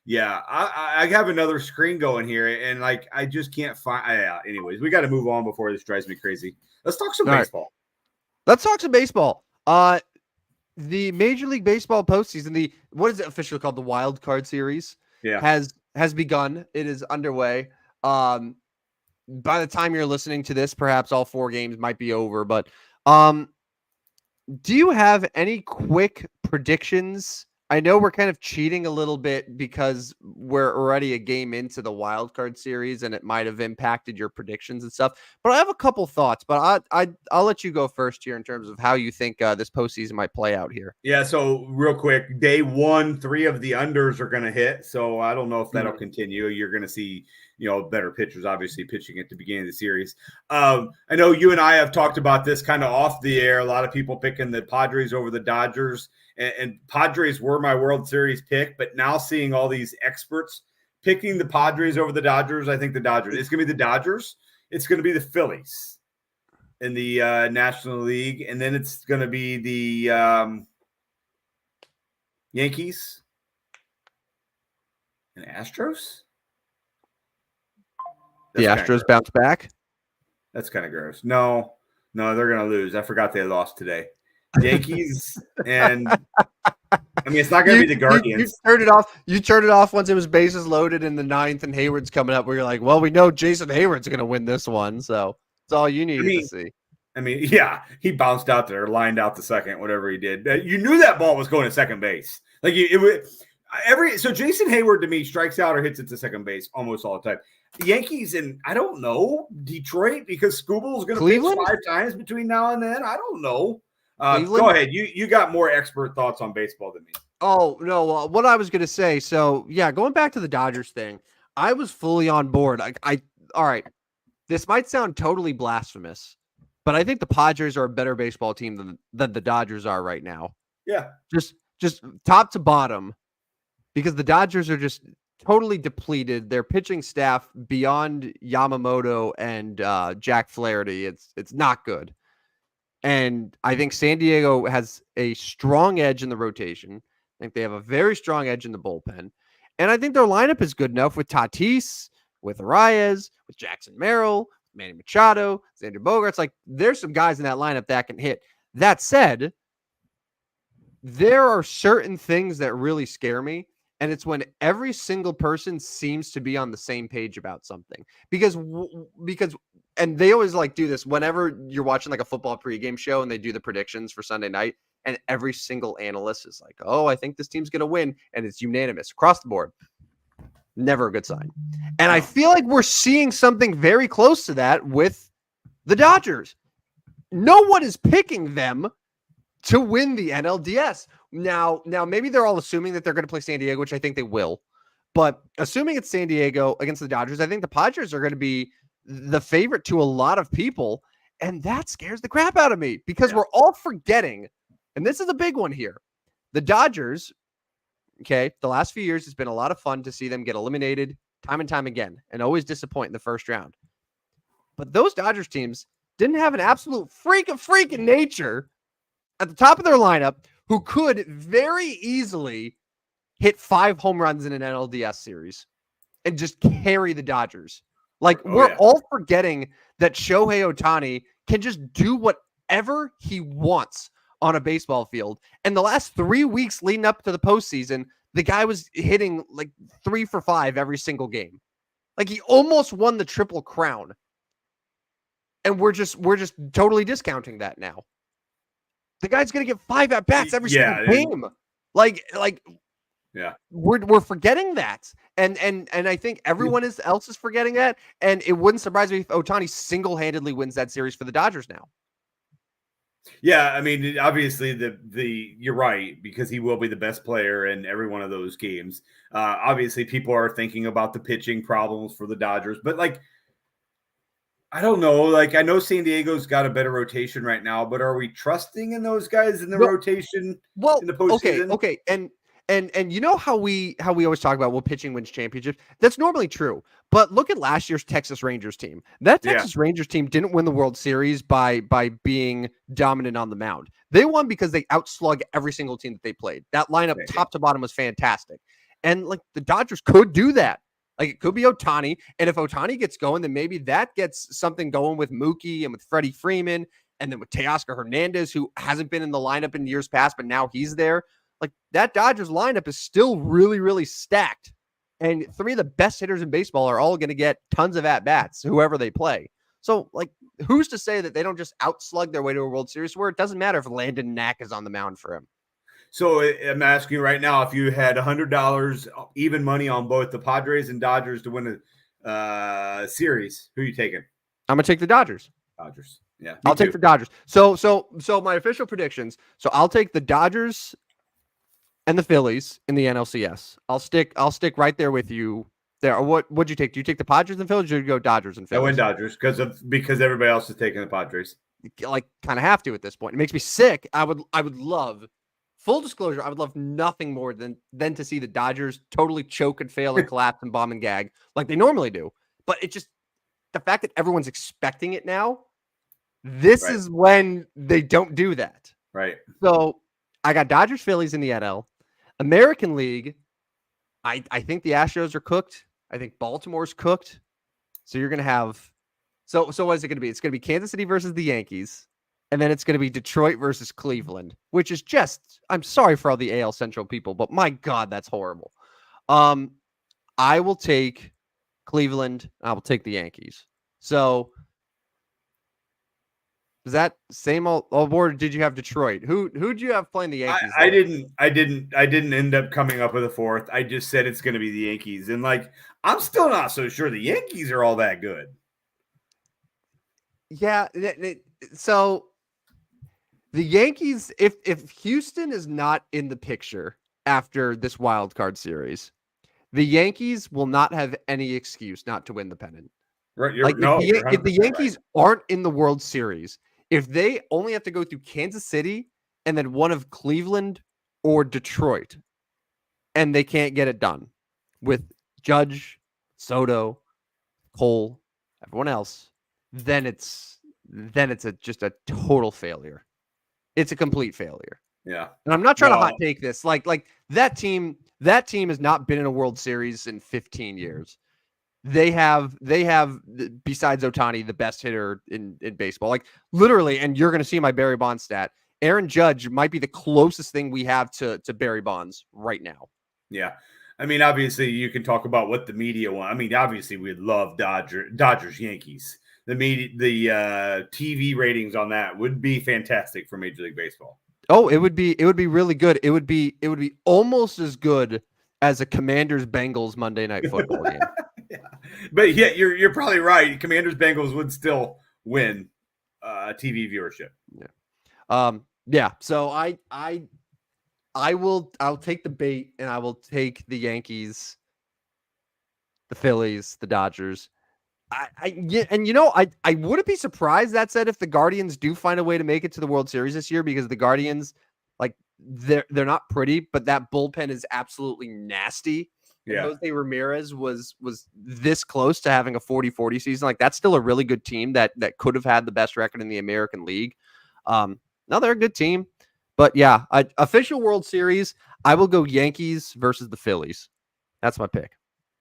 yeah, I have another screen going here, and like I just can't find. Anyways, we got to move on before this drives me crazy. Let's talk some baseball. Right. Let's talk some baseball. The Major League Baseball postseason, what is it officially called? The Wild Card Series, has begun. It is underway. By the time you're listening to this, perhaps all 4 games might be over. But do you have any quick predictions? I know we're kind of cheating a little bit because we're already a game into the Wild Card Series, and it might have impacted your predictions and stuff. But I have a couple thoughts. But I'll let you go first here in terms of how you think this postseason might play out here. Yeah. So real quick, day 1, 3 of the unders are going to hit. So I don't know if that'll continue. You're going to see, better pitchers obviously pitching at the beginning of the series. I know you and I have talked about this kind of off the air. A lot of people picking the Padres over the Dodgers. And Padres were my World Series pick, but now seeing all these experts picking the Padres over the Dodgers, I think the Dodgers. It's going to be the Dodgers. It's going to be the Phillies in the National League, and then it's going to be the Yankees and Astros. The Astros bounce back. That's kind of gross. No, they're going to lose. I forgot they lost today. Yankees and I mean, it's not going to be the Guardians. You turned it off once it was bases loaded in the 9th and Hayward's coming up where you're like, well, we know Jason Hayward's going to win this one. So it's all you needed to see. I mean, yeah, he bounced out there, lined out the second, whatever he did. You knew that ball was going to second base. Like so Jason Hayward to me strikes out or hits it to second base almost all the time. The Yankees and I don't know, Detroit, because Scooble's going to pitch 5 times between now and then. I don't know. Go ahead. You got more expert thoughts on baseball than me. Oh, no. What I was going to say. So, yeah, going back to the Dodgers thing, I was fully on board. All right. This might sound totally blasphemous, but I think the Padres are a better baseball team than the Dodgers are right now. Yeah. Just top to bottom, because the Dodgers are just totally depleted. Their pitching staff beyond Yamamoto and Jack Flaherty, it's not good. And I think San Diego has a strong edge in the rotation. I think they have a very strong edge in the bullpen. And I think their lineup is good enough with Tatis, with Arraez, with Jackson Merrill, Manny Machado, Xander Bogaerts. Like, there's some guys in that lineup that can hit. That said, there are certain things that really scare me. And it's when every single person seems to be on the same page about something. Because and they always do this whenever you're watching a football pregame show and they do the predictions for Sunday night, and every single analyst is like, oh, I think this team's going to win. And it's unanimous across the board. Never a good sign. And I feel like we're seeing something very close to that with the Dodgers. No one is picking them to win the NLDS. Now, maybe they're all assuming that they're going to play San Diego, which I think they will. But assuming it's San Diego against the Dodgers, I think the Padres are going to be the favorite to a lot of people. And that scares the crap out of me because we're all forgetting, and this is a big one here. The Dodgers, the last few years, it's been a lot of fun to see them get eliminated time and time again and always disappoint in the first round. But those Dodgers teams didn't have an absolute freak of nature at the top of their lineup who could very easily hit 5 home runs in an NLDS series and just carry the Dodgers. We're all forgetting that Shohei Ohtani can just do whatever he wants on a baseball field. And the last 3 weeks leading up to the postseason, the guy was hitting 3 for 5 every single game. He almost won the Triple Crown. And we're just totally discounting that now. The guy's going to get 5 at bats every single game. We're forgetting that. And I think everyone else is forgetting that. And it wouldn't surprise me if Ohtani single-handedly wins that series for the Dodgers now. Yeah, I mean, obviously the you're right because he will be the best player in every one of those games. Obviously, people are thinking about the pitching problems for the Dodgers, but like I don't know. Like I know San Diego's got a better rotation right now, but are we trusting in those guys in the Well, rotation in well, the okay, postseason? okay, and you know how we always talk about, well, pitching wins championships. That's normally true, but look at last year's Texas Rangers team. That Yeah, Texas Rangers team didn't win the World Series by being dominant on the mound. They won because they outslug every single team that they played. That lineup, maybe. top to bottom, was fantastic, and like the Dodgers could do that. Like it could be Ohtani, and if Ohtani gets going, then maybe that gets something going with Mookie and with Freddie Freeman, and then with Teoscar Hernandez, who hasn't been in the lineup in years past, but now he's there. Like that Dodgers lineup is still really, really stacked. And three of the best hitters in baseball are all going to get tons of at-bats, whoever they play. So, like, who's to say that they don't just outslug their way to a World Series where it doesn't matter if Landon Knack is on the mound for him? So I'm asking you right now, if you had $100 even money on both the Padres and Dodgers to win a series, who are you taking? I'm going to take the Dodgers. Dodgers. Yeah, I'll take the Dodgers. So my official predictions. So I'll take the Dodgers and the Phillies in the NLCS. I'll stick right there with you there. Or what'd you take? Do you take the Padres and Phillies, or do you go Dodgers and I Phillies? went Dodgers because everybody else is taking the Padres. Like kind of have to at this point. It makes me sick. I would love, full disclosure, I would love nothing more than to see the Dodgers totally choke and fail and collapse and bomb and gag like they normally do. But it just, the fact that everyone's expecting it now, this Right. is when they don't do that. Right. So I got Dodgers, Phillies in the NL. American League, I think the Astros are cooked. I think Baltimore's cooked. So you're going to have, so what is it going to be? It's going to be Kansas City versus the Yankees. And then it's going to be Detroit versus Cleveland, which is just, I'm sorry for all the AL Central people, but my God, that's horrible. I will take Cleveland. I will take the Yankees. So is that same old board? Did you have Detroit? Who'd you have playing the Yankees? I didn't end up coming up with a fourth. I just said it's going to be the Yankees, and like I'm still not so sure the Yankees are all that good. Yeah. So the Yankees, if Houston is not in the picture after this wild card series, the Yankees will not have any excuse not to win the pennant. Right? If the Yankees right. aren't in the World Series, if they only have to go through Kansas City and then one of Cleveland or Detroit, and they can't get it done with Judge, Soto, Cole, everyone else, then it's just a total failure. It's a complete failure. Yeah. And I'm not trying to hot take this. Like that team has not been in a World Series in 15 years. They have besides Ohtani, the best hitter in baseball. Like literally, and you're going to see my Barry Bonds stat. Aaron Judge might be the closest thing we have to Barry Bonds right now. Yeah. I mean, obviously, you can talk about what the media want. I mean, obviously, we'd love Dodgers, Yankees. The TV ratings on that would be fantastic for Major League Baseball. Oh, it would be really good. It would be almost as good as a Commanders Bengals Monday Night Football game. Yeah. But yeah, you're probably right. Commanders Bengals would still win TV viewership. Yeah. Yeah. So I'll take the bait and I will take the Yankees, the Phillies, the Dodgers. I wouldn't be surprised, that said, if the Guardians do find a way to make it to the World Series this year, because the Guardians, like they're not pretty, but that bullpen is absolutely nasty. Yeah. Jose Ramirez was this close to having a 40-40 season. Like that's still a really good team that could have had the best record in the American League. No, they're a good team. But yeah, official World Series, I will go Yankees versus the Phillies. That's my pick.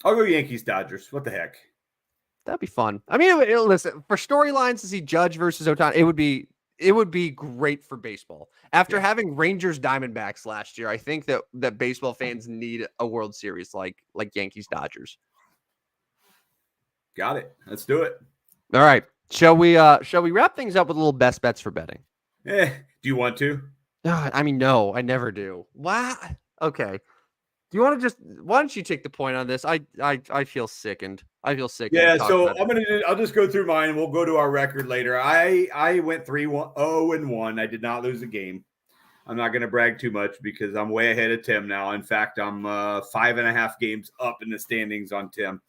I'll go Yankees Dodgers. What the heck? That'd be fun. I mean, listen, for storylines to see Judge versus Ohtani, it would be great for baseball. After having Rangers Diamondbacks last year, I think that baseball fans need a World Series like Yankees Dodgers. Got it. Let's do it. All right. Shall we wrap things up with a little best bets for betting? Do you want to? I mean, no, I never do. Wow. Okay. Do you want to why don't you take the point on this? I feel sickened. I feel sickened. Yeah, Talking so about I'll just go through mine and we'll go to our record later. I went 3-0-1. I did not lose a game. I'm not going to brag too much because I'm way ahead of Tim now. In fact, I'm 5.5 games up in the standings on Tim.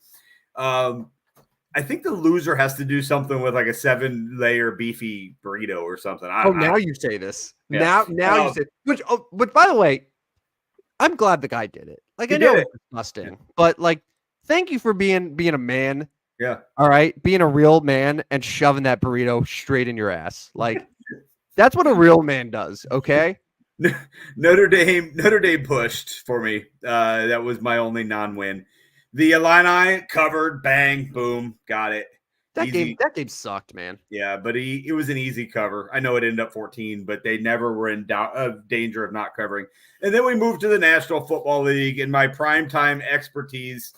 I think the loser has to do something with like a 7-layer beefy burrito or something. I Oh, don't know. now you say this. Yeah. Now you say which by the way, I'm glad the guy did it. Like, He I know did it's disgusting, but like, thank you for being a man. Yeah. All right, being a real man and shoving that burrito straight in your ass. Like, that's what a real man does. Okay. Notre Dame pushed for me. That was my only non-win. The Illini covered, bang, boom, got it. That Easy. game sucked, man. Yeah, but it was an easy cover. I know it ended up 14, but they never were in danger of not covering. And then we moved to the National Football League, and my primetime expertise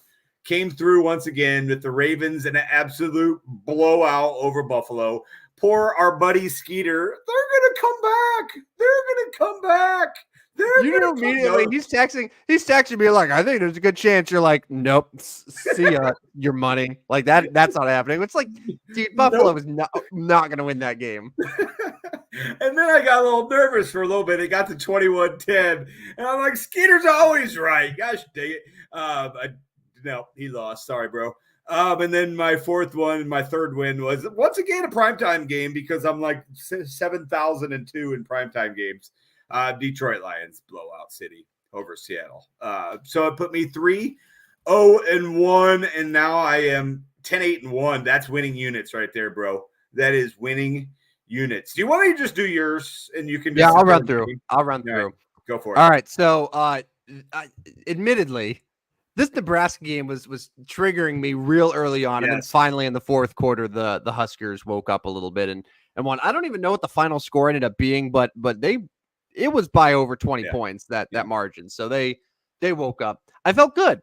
came through once again with the Ravens in an absolute blowout over Buffalo. Poor our buddy Skeeter. They're going to come back. They're going to come back. You know, immediately he's texting me like, I think there's a good chance. You're like, nope, see ya, your money. Like that's not happening. It's like, dude, Buffalo was not going to win that game. And then I got a little nervous for a little bit. It got to 21-10, and I'm like, Skeeter's always right. Gosh dang it. No, he lost. Sorry, bro. And then my third win was once again a primetime game because I'm like 7,002 in primetime games. Detroit Lions blowout city over Seattle. So it put me 3-0-1, and now I am 10-8-1. That's winning units right there, bro. That is winning units. Do you want me to just do yours and you can? Yeah, I'll run through. Right. Go for it. All right. So, admittedly, this Nebraska game was triggering me real early on, and then finally in the fourth quarter, the Huskers woke up a little bit and won. I don't even know what the final score ended up being, but it was by over 20 points that margin. So they woke up. I felt good.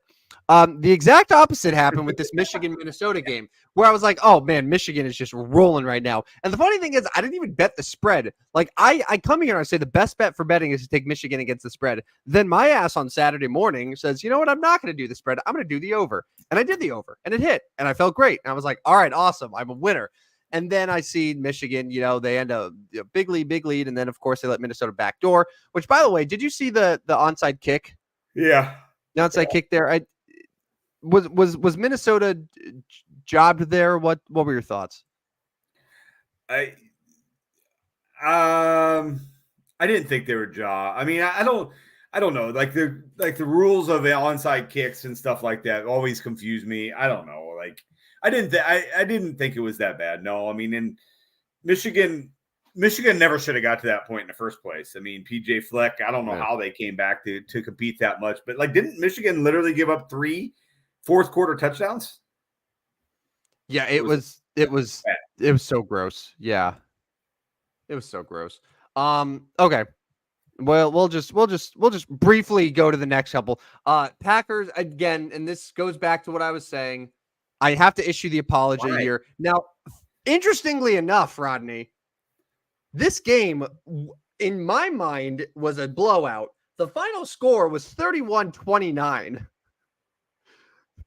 The exact opposite happened with this Michigan-Minnesota game where I was like, oh man, Michigan is just rolling right now. And the funny thing is I didn't even bet the spread. Like I come here and I say the best bet for betting is to take Michigan against the spread. Then my ass on Saturday morning says, you know what? I'm not going to do the spread. I'm going to do the over. And I did the over and it hit and I felt great. And I was like, all right, awesome. I'm a winner. And then I see Michigan, they end up big lead. And then, of course, they let Minnesota backdoor, which, by the way, did you see the onside kick? Yeah. The onside kick there. Was Minnesota jobbed there? What were your thoughts? I didn't think they were jobbed. I mean, I don't know. Like the rules of the onside kicks and stuff like that always confuse me. I don't know. Like, I didn't think it was that bad. No, I mean, in Michigan never should have got to that point in the first place. I mean, PJ Fleck, I don't know how they came back to compete that much, but like, didn't Michigan literally give up 3 fourth quarter touchdowns? Yeah, it was so gross. Yeah, it was so gross. Okay. Well, we'll just briefly go to the next couple. Packers again, and this goes back to what I was saying. I have to issue the apology here. Now, interestingly enough, Rodney, this game, in my mind, was a blowout. The final score was 31-29.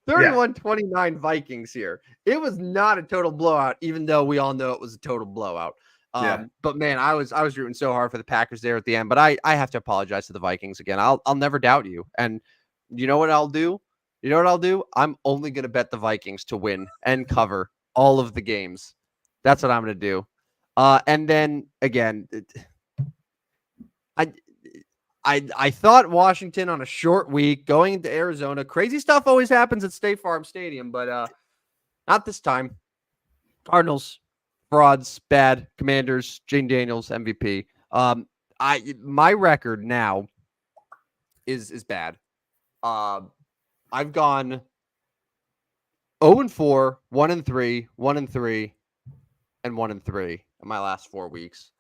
31-29 Vikings here. It was not a total blowout, even though we all know it was a total blowout. But man, I was rooting so hard for the Packers there at the end. But I have to apologize to the Vikings again. I'll never doubt you. And you know what I'll do? I'm only going to bet the Vikings to win and cover all of the games. That's what I'm going to do. And then again, I thought Washington on a short week going into Arizona. Crazy stuff always happens at State Farm Stadium, but not this time. Cardinals, frauds, bad. Commanders, Jane Daniels, MVP. My record now is bad. I've gone 0-4, 1-3, 1-3, and 1-3 in my last 4 weeks.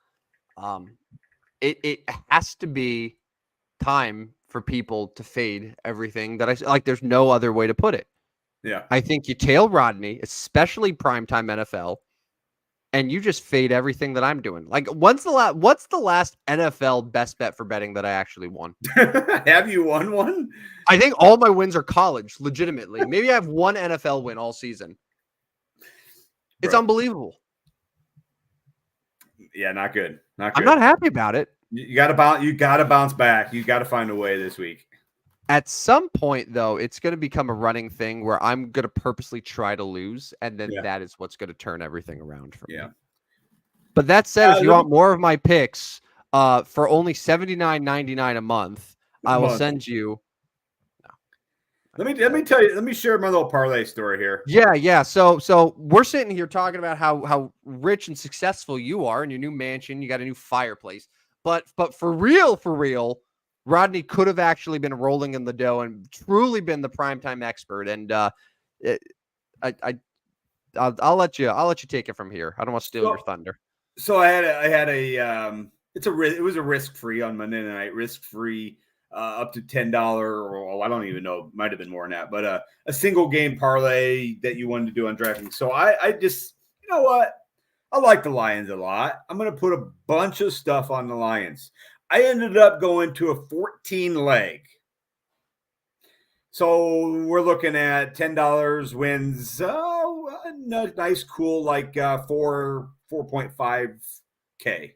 It has to be time for people to fade everything that I like. There's no other way to put it. Yeah. I think you tail Rodney, especially primetime NFL. and you just fade everything that I'm doing. Like, what's the last NFL best bet for betting that I actually won? Have you won one? I think all my wins are college, legitimately. Maybe I have one NFL win all season. It's unbelievable. Yeah, not good. Not good. I'm not happy about it. You got to bounce back. You got to find a way this week. At some point, though, it's going to become a running thing where I'm going to purposely try to lose, and then that is what's going to turn everything around for me. But that said, if you want more of my picks, for only $79.99 a month, I will send you. Let me tell you. Let me share my little parlay story here. Yeah. So we're sitting here talking about how rich and successful you are in your new mansion. You got a new fireplace, but for real, Rodney could have actually been rolling in the dough and truly been the primetime expert. And I'll let you take it from here. I don't want to steal your thunder. So I had a it was a risk-free on Monday night, risk-free up to $10 or I don't even know, might have been more than that, but a single game parlay that you wanted to do on DraftKings. So I just, you know what? I like the Lions a lot. I'm going to put a bunch of stuff on the Lions. I ended up going to a 14 leg. So we're looking at $10 wins. Nice, cool, like 4.5K,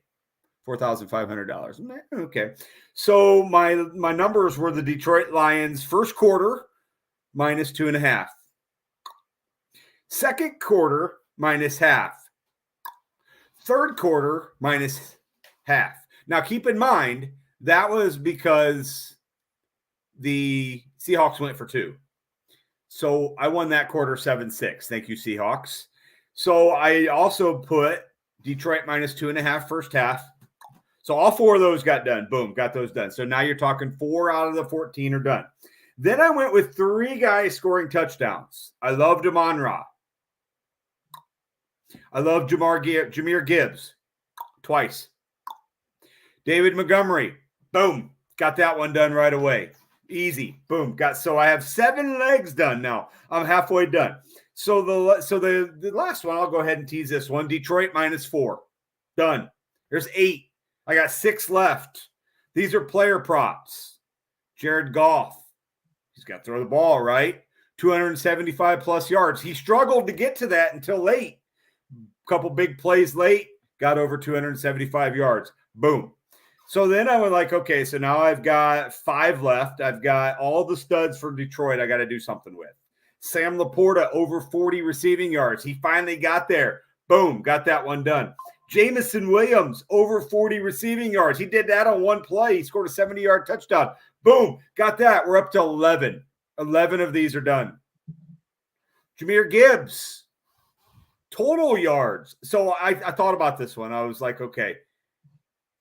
$4,500. Okay. So my numbers were the Detroit Lions first quarter -2.5, second quarter -0.5, third quarter -0.5. Now keep in mind that was because the Seahawks went for 2. So I won that quarter 7-6. Thank you, Seahawks. So I also put Detroit -2.5 first half. So all 4 of those got done. Boom, got those done. So now you're talking 4 out of the 14 are done. Then I went with 3 guys scoring touchdowns. I loved Amon-Ra. I love Jahmyr Gibbs twice. David Montgomery, boom, got that one done right away. Easy, boom, so I have 7 legs done now. I'm halfway done. So the last one, I'll go ahead and tease this one. Detroit -4, done. There's 8. I got 6 left. These are player props. Jared Goff, he's got to throw the ball, right? 275 plus yards. He struggled to get to that until late. Couple big plays late, got over 275 yards. Boom. So then I was like, okay, so now I've got 5 left. I've got all the studs for Detroit I got to do something with. Sam Laporta, over 40 receiving yards. He finally got there. Boom, got that one done. Jameson Williams, over 40 receiving yards. He did that on one play. He scored a 70-yard touchdown. Boom, got that. We're up to 11. 11 of these are done. Jahmyr Gibbs, total yards. So I thought about this one. I was like, okay,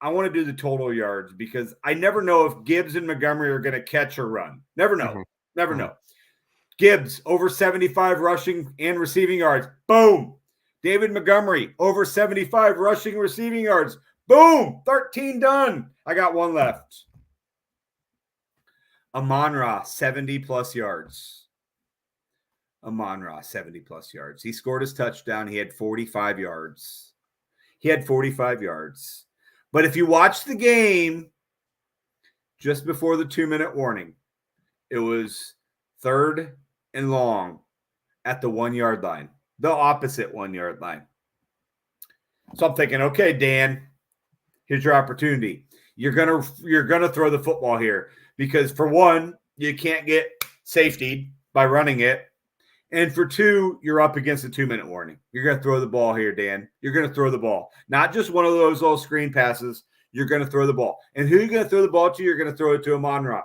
I want to do the total yards because I never know if Gibbs and Montgomery are going to catch or run. Never know. Never know. Gibbs, over 75 rushing and receiving yards. Boom. David Montgomery, over 75 rushing, receiving yards. Boom. 13 done. I got 1 left. Amon-Ra, 70-plus yards. Amon-Ra, 70-plus yards. He scored his touchdown. He had 45 yards. But if you watch the game just before the 2-minute warning, it was 3rd and long at the 1-yard line, the opposite 1-yard line. So I'm thinking, okay, Dan, here's your opportunity. You're gonna throw the football here because for one, you can't get safetied by running it. And for 2, you're up against a 2-minute warning. You're going to throw the ball here, Dan. You're going to throw the ball. Not just one of those little screen passes. You're going to throw the ball. And who are you going to throw the ball to? You're going to throw it to Amon-Ra.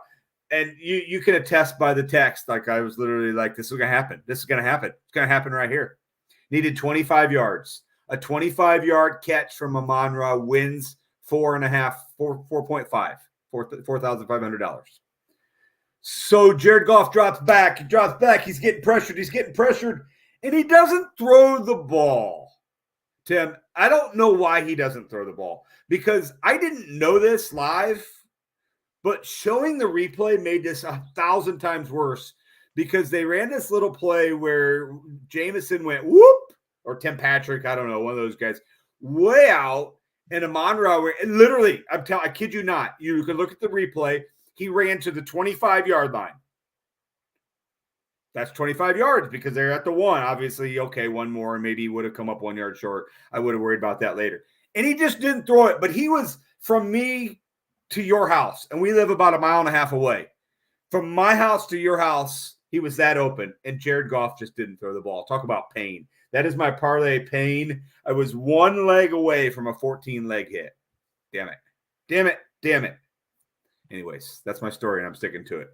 And you can attest by the text, like I was literally like, this is going to happen. This is going to happen. It's going to happen right here. Needed 25 yards. A 25-yard catch from Amon-Ra wins $4.5. So Jared Goff drops back. He's getting pressured. And he doesn't throw the ball. Tim, I don't know why he doesn't throw the ball. Because I didn't know this live. But showing the replay made this 1,000 times worse. Because they ran this little play where Jameson went whoop. or Tim Patrick, I don't know, one of those guys, way out in a Monroe where literally, I kid you not, you can look at the replay. He ran to the 25-yard line. That's 25 yards because they're at the 1. Obviously, okay, one more, and maybe he would have come up 1 yard short. I would have worried about that later. And he just didn't throw it, but he was from me to your house, and we live about 1.5 miles away. From my house to your house, he was that open, and Jared Goff just didn't throw the ball. Talk about pain. That is my parlay pain. I was 1 leg away from a 14-leg hit. Damn it. Damn it. Damn it. Anyways, that's my story, and I'm sticking to it.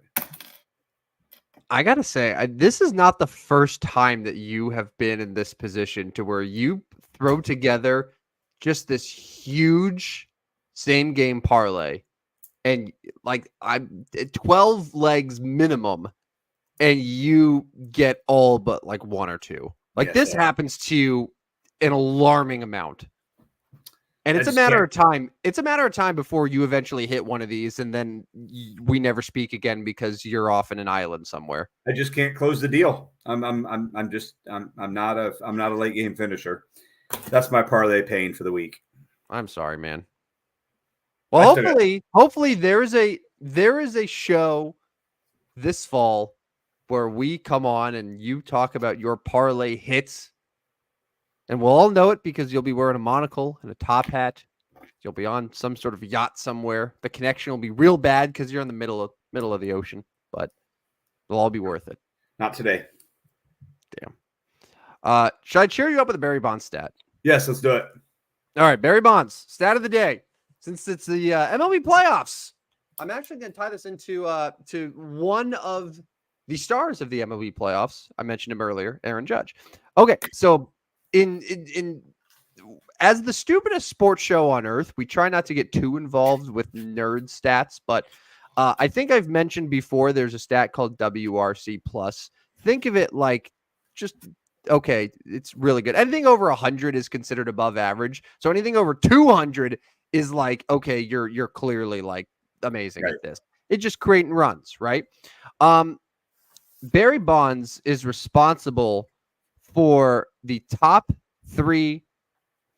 I got to say, this is not the first time that you have been in this position to where you throw together just this huge same game parlay and like I'm 12 legs minimum and you get all but like 1 or 2. Like this happens to you an alarming amount. And it's a matter of time. It's a matter of time before you eventually hit one of these, and then we never speak again because you're off in an island somewhere. I just can't close the deal. I'm not a late game finisher. That's my parlay pain for the week. I'm sorry, man. Well, hopefully there is a show this fall where we come on and you talk about your parlay hits. And we'll all know it because you'll be wearing a monocle and a top hat. You'll be on some sort of yacht somewhere. The connection will be real bad because you're in the middle of the ocean, but it'll all be worth it. Not today. Damn. Should I cheer you up with a Barry Bonds stat? Yes, let's do it. All right, Barry Bonds, stat of the day. Since it's the MLB playoffs, I'm actually going to tie this into to one of the stars of the MLB playoffs. I mentioned him earlier, Aaron Judge. Okay, so in as the stupidest sports show on earth, we try not to get too involved with nerd stats, but I think I've mentioned before there's a stat called WRC plus. Think of it like just okay, it's really good. Anything over 100 is considered above average. So anything over 200 is like okay, you're clearly like amazing at this. It's just creating runs, right? Barry Bonds is responsible for the top 3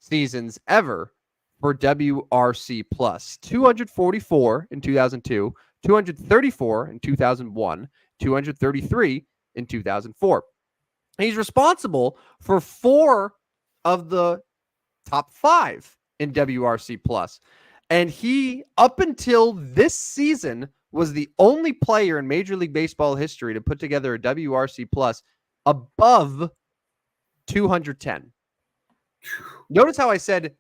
seasons ever for WRC plus. 244 in 2002, 234 in 2001, 233 in 2004. He's responsible for 4 of the top 5 in WRC plus. And he, up until this season, was the only player in Major League Baseball history to put together a WRC plus above 210. Notice how I said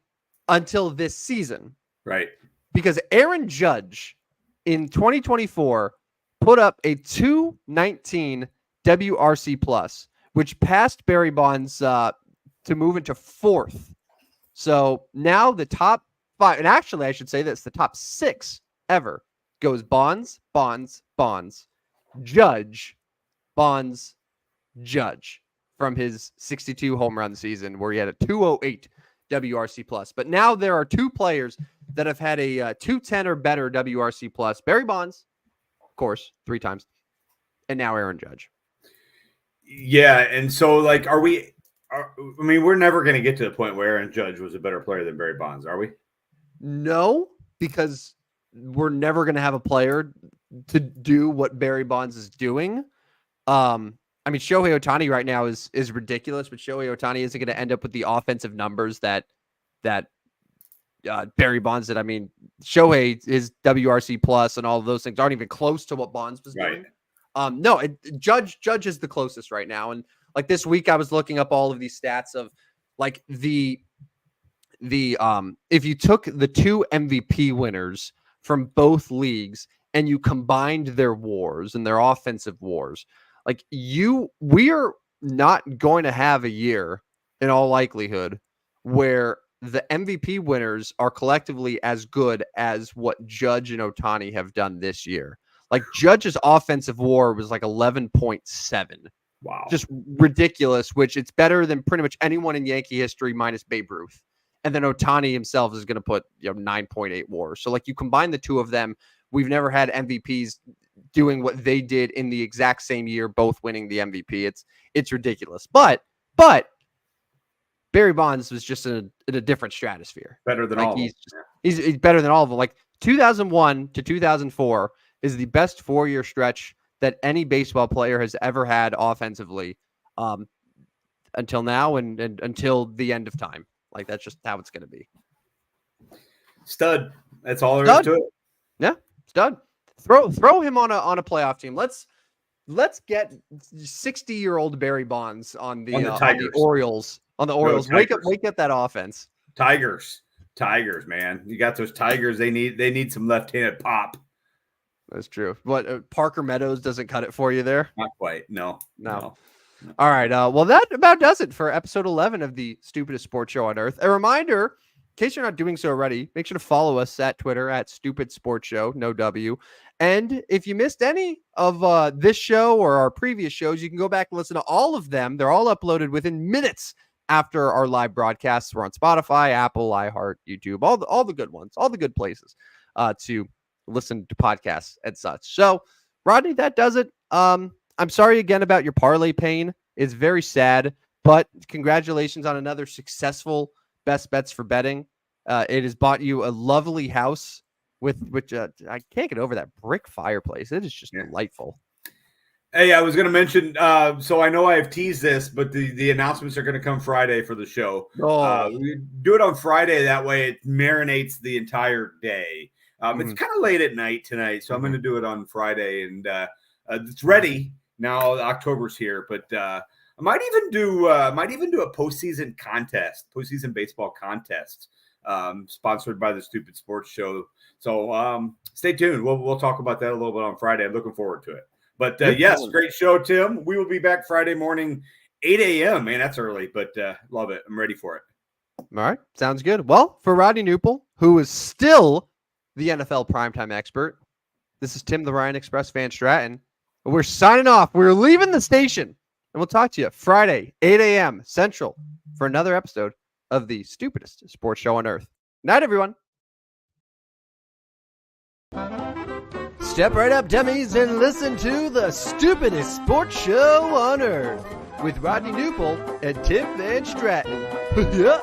until this season. Right. Because Aaron Judge in 2024 put up a 219 WRC plus, which passed Barry Bonds to move into 4th. So now the top 5, and actually I should say this, the top 6 ever goes Bonds, Judge, Bonds, Judge. From his 62 home run season where he had a 208 WRC plus. But now there are 2 players that have had a 210 or better WRC plus. Barry Bonds, of course, 3 times. And now Aaron Judge. Yeah. And so like, we're never going to get to the point where Aaron Judge was a better player than Barry Bonds, are we? No, because we're never going to have a player to do what Barry Bonds is doing. I mean, Shohei Ohtani right now is ridiculous, but Shohei Ohtani isn't going to end up with the offensive numbers that Barry Bonds did. I mean, Shohei, his WRC plus and all of those things aren't even close to what Bonds was doing. No, Judge is the closest right now. And like this week, I was looking up all of these stats of like the if you took the 2 MVP winners from both leagues and you combined their wars and their offensive wars. Like we are not going to have a year in all likelihood where the MVP winners are collectively as good as what Judge and Ohtani have done this year. Like Judge's offensive WAR was like 11.7. Wow. Just ridiculous, which it's better than pretty much anyone in Yankee history minus Babe Ruth. And then Ohtani himself is going to put 9.8 WAR. So like you combine the 2 of them, we've never had MVPs doing what they did in the exact same year, both winning the MVP. It's ridiculous. But Barry Bonds was just in a different stratosphere. Better than Like all. He's better than all of them. Like 2001 to 2004 is the best 4-year stretch that any baseball player has ever had offensively, until now and until the end of time. Like that's just how it's going to be. Stud. That's all there is to it. Yeah, stud. Throw him on a playoff team. Let's get 60-year-old Barry Bonds on the Orioles. On the Orioles. Wake up that offense. Tigers, man. You got those Tigers. They need some left-handed pop. That's true. What Parker Meadows doesn't cut it for you there? Not quite. No. All right. Well, that about does it for episode 11 of the Stupidest Sports Show on Earth. A reminder, in case you're not doing so already, make sure to follow us at Twitter at Stupid Sports Show, no W. And if you missed any of this show or our previous shows, you can go back and listen to all of them. They're all uploaded within minutes after our live broadcasts. We're on Spotify, Apple, iHeart, YouTube, all the good ones, all the good places to listen to podcasts and such. So, Rodney, that does it. I'm sorry again about your parlay pain. It's very sad, but congratulations on another successful best bets for betting. It has bought you a lovely house with which I can't get over that brick fireplace. It is just delightful. Hey, I was going to mention, so I know I have teased this, but the announcements are going to come Friday for the show. We do it on Friday. That way it marinates the entire day. It's kind of late at night tonight, so I'm going to do it on Friday, and it's ready now. October's here, but I might even do a postseason baseball contest, sponsored by the Stupid Sports Show. So stay tuned. We'll talk about that a little bit on Friday. I'm looking forward to it. But yes, great show, Tim. We will be back Friday morning, 8 a.m. Man, that's early, but love it. I'm ready for it. All right, sounds good. Well, for Rodney Newple, who is still the NFL primetime expert, this is Tim the Ryan Express Van Stratton. We're signing off. We're leaving the station, and we'll talk to you Friday, 8 a.m. Central, for another episode of the Stupidest Sports Show on Earth. Night, everyone. Step right up, dummies, and listen to the Stupidest Sports Show on Earth with Rodney Newple and Tim Van Stratton. Yeah.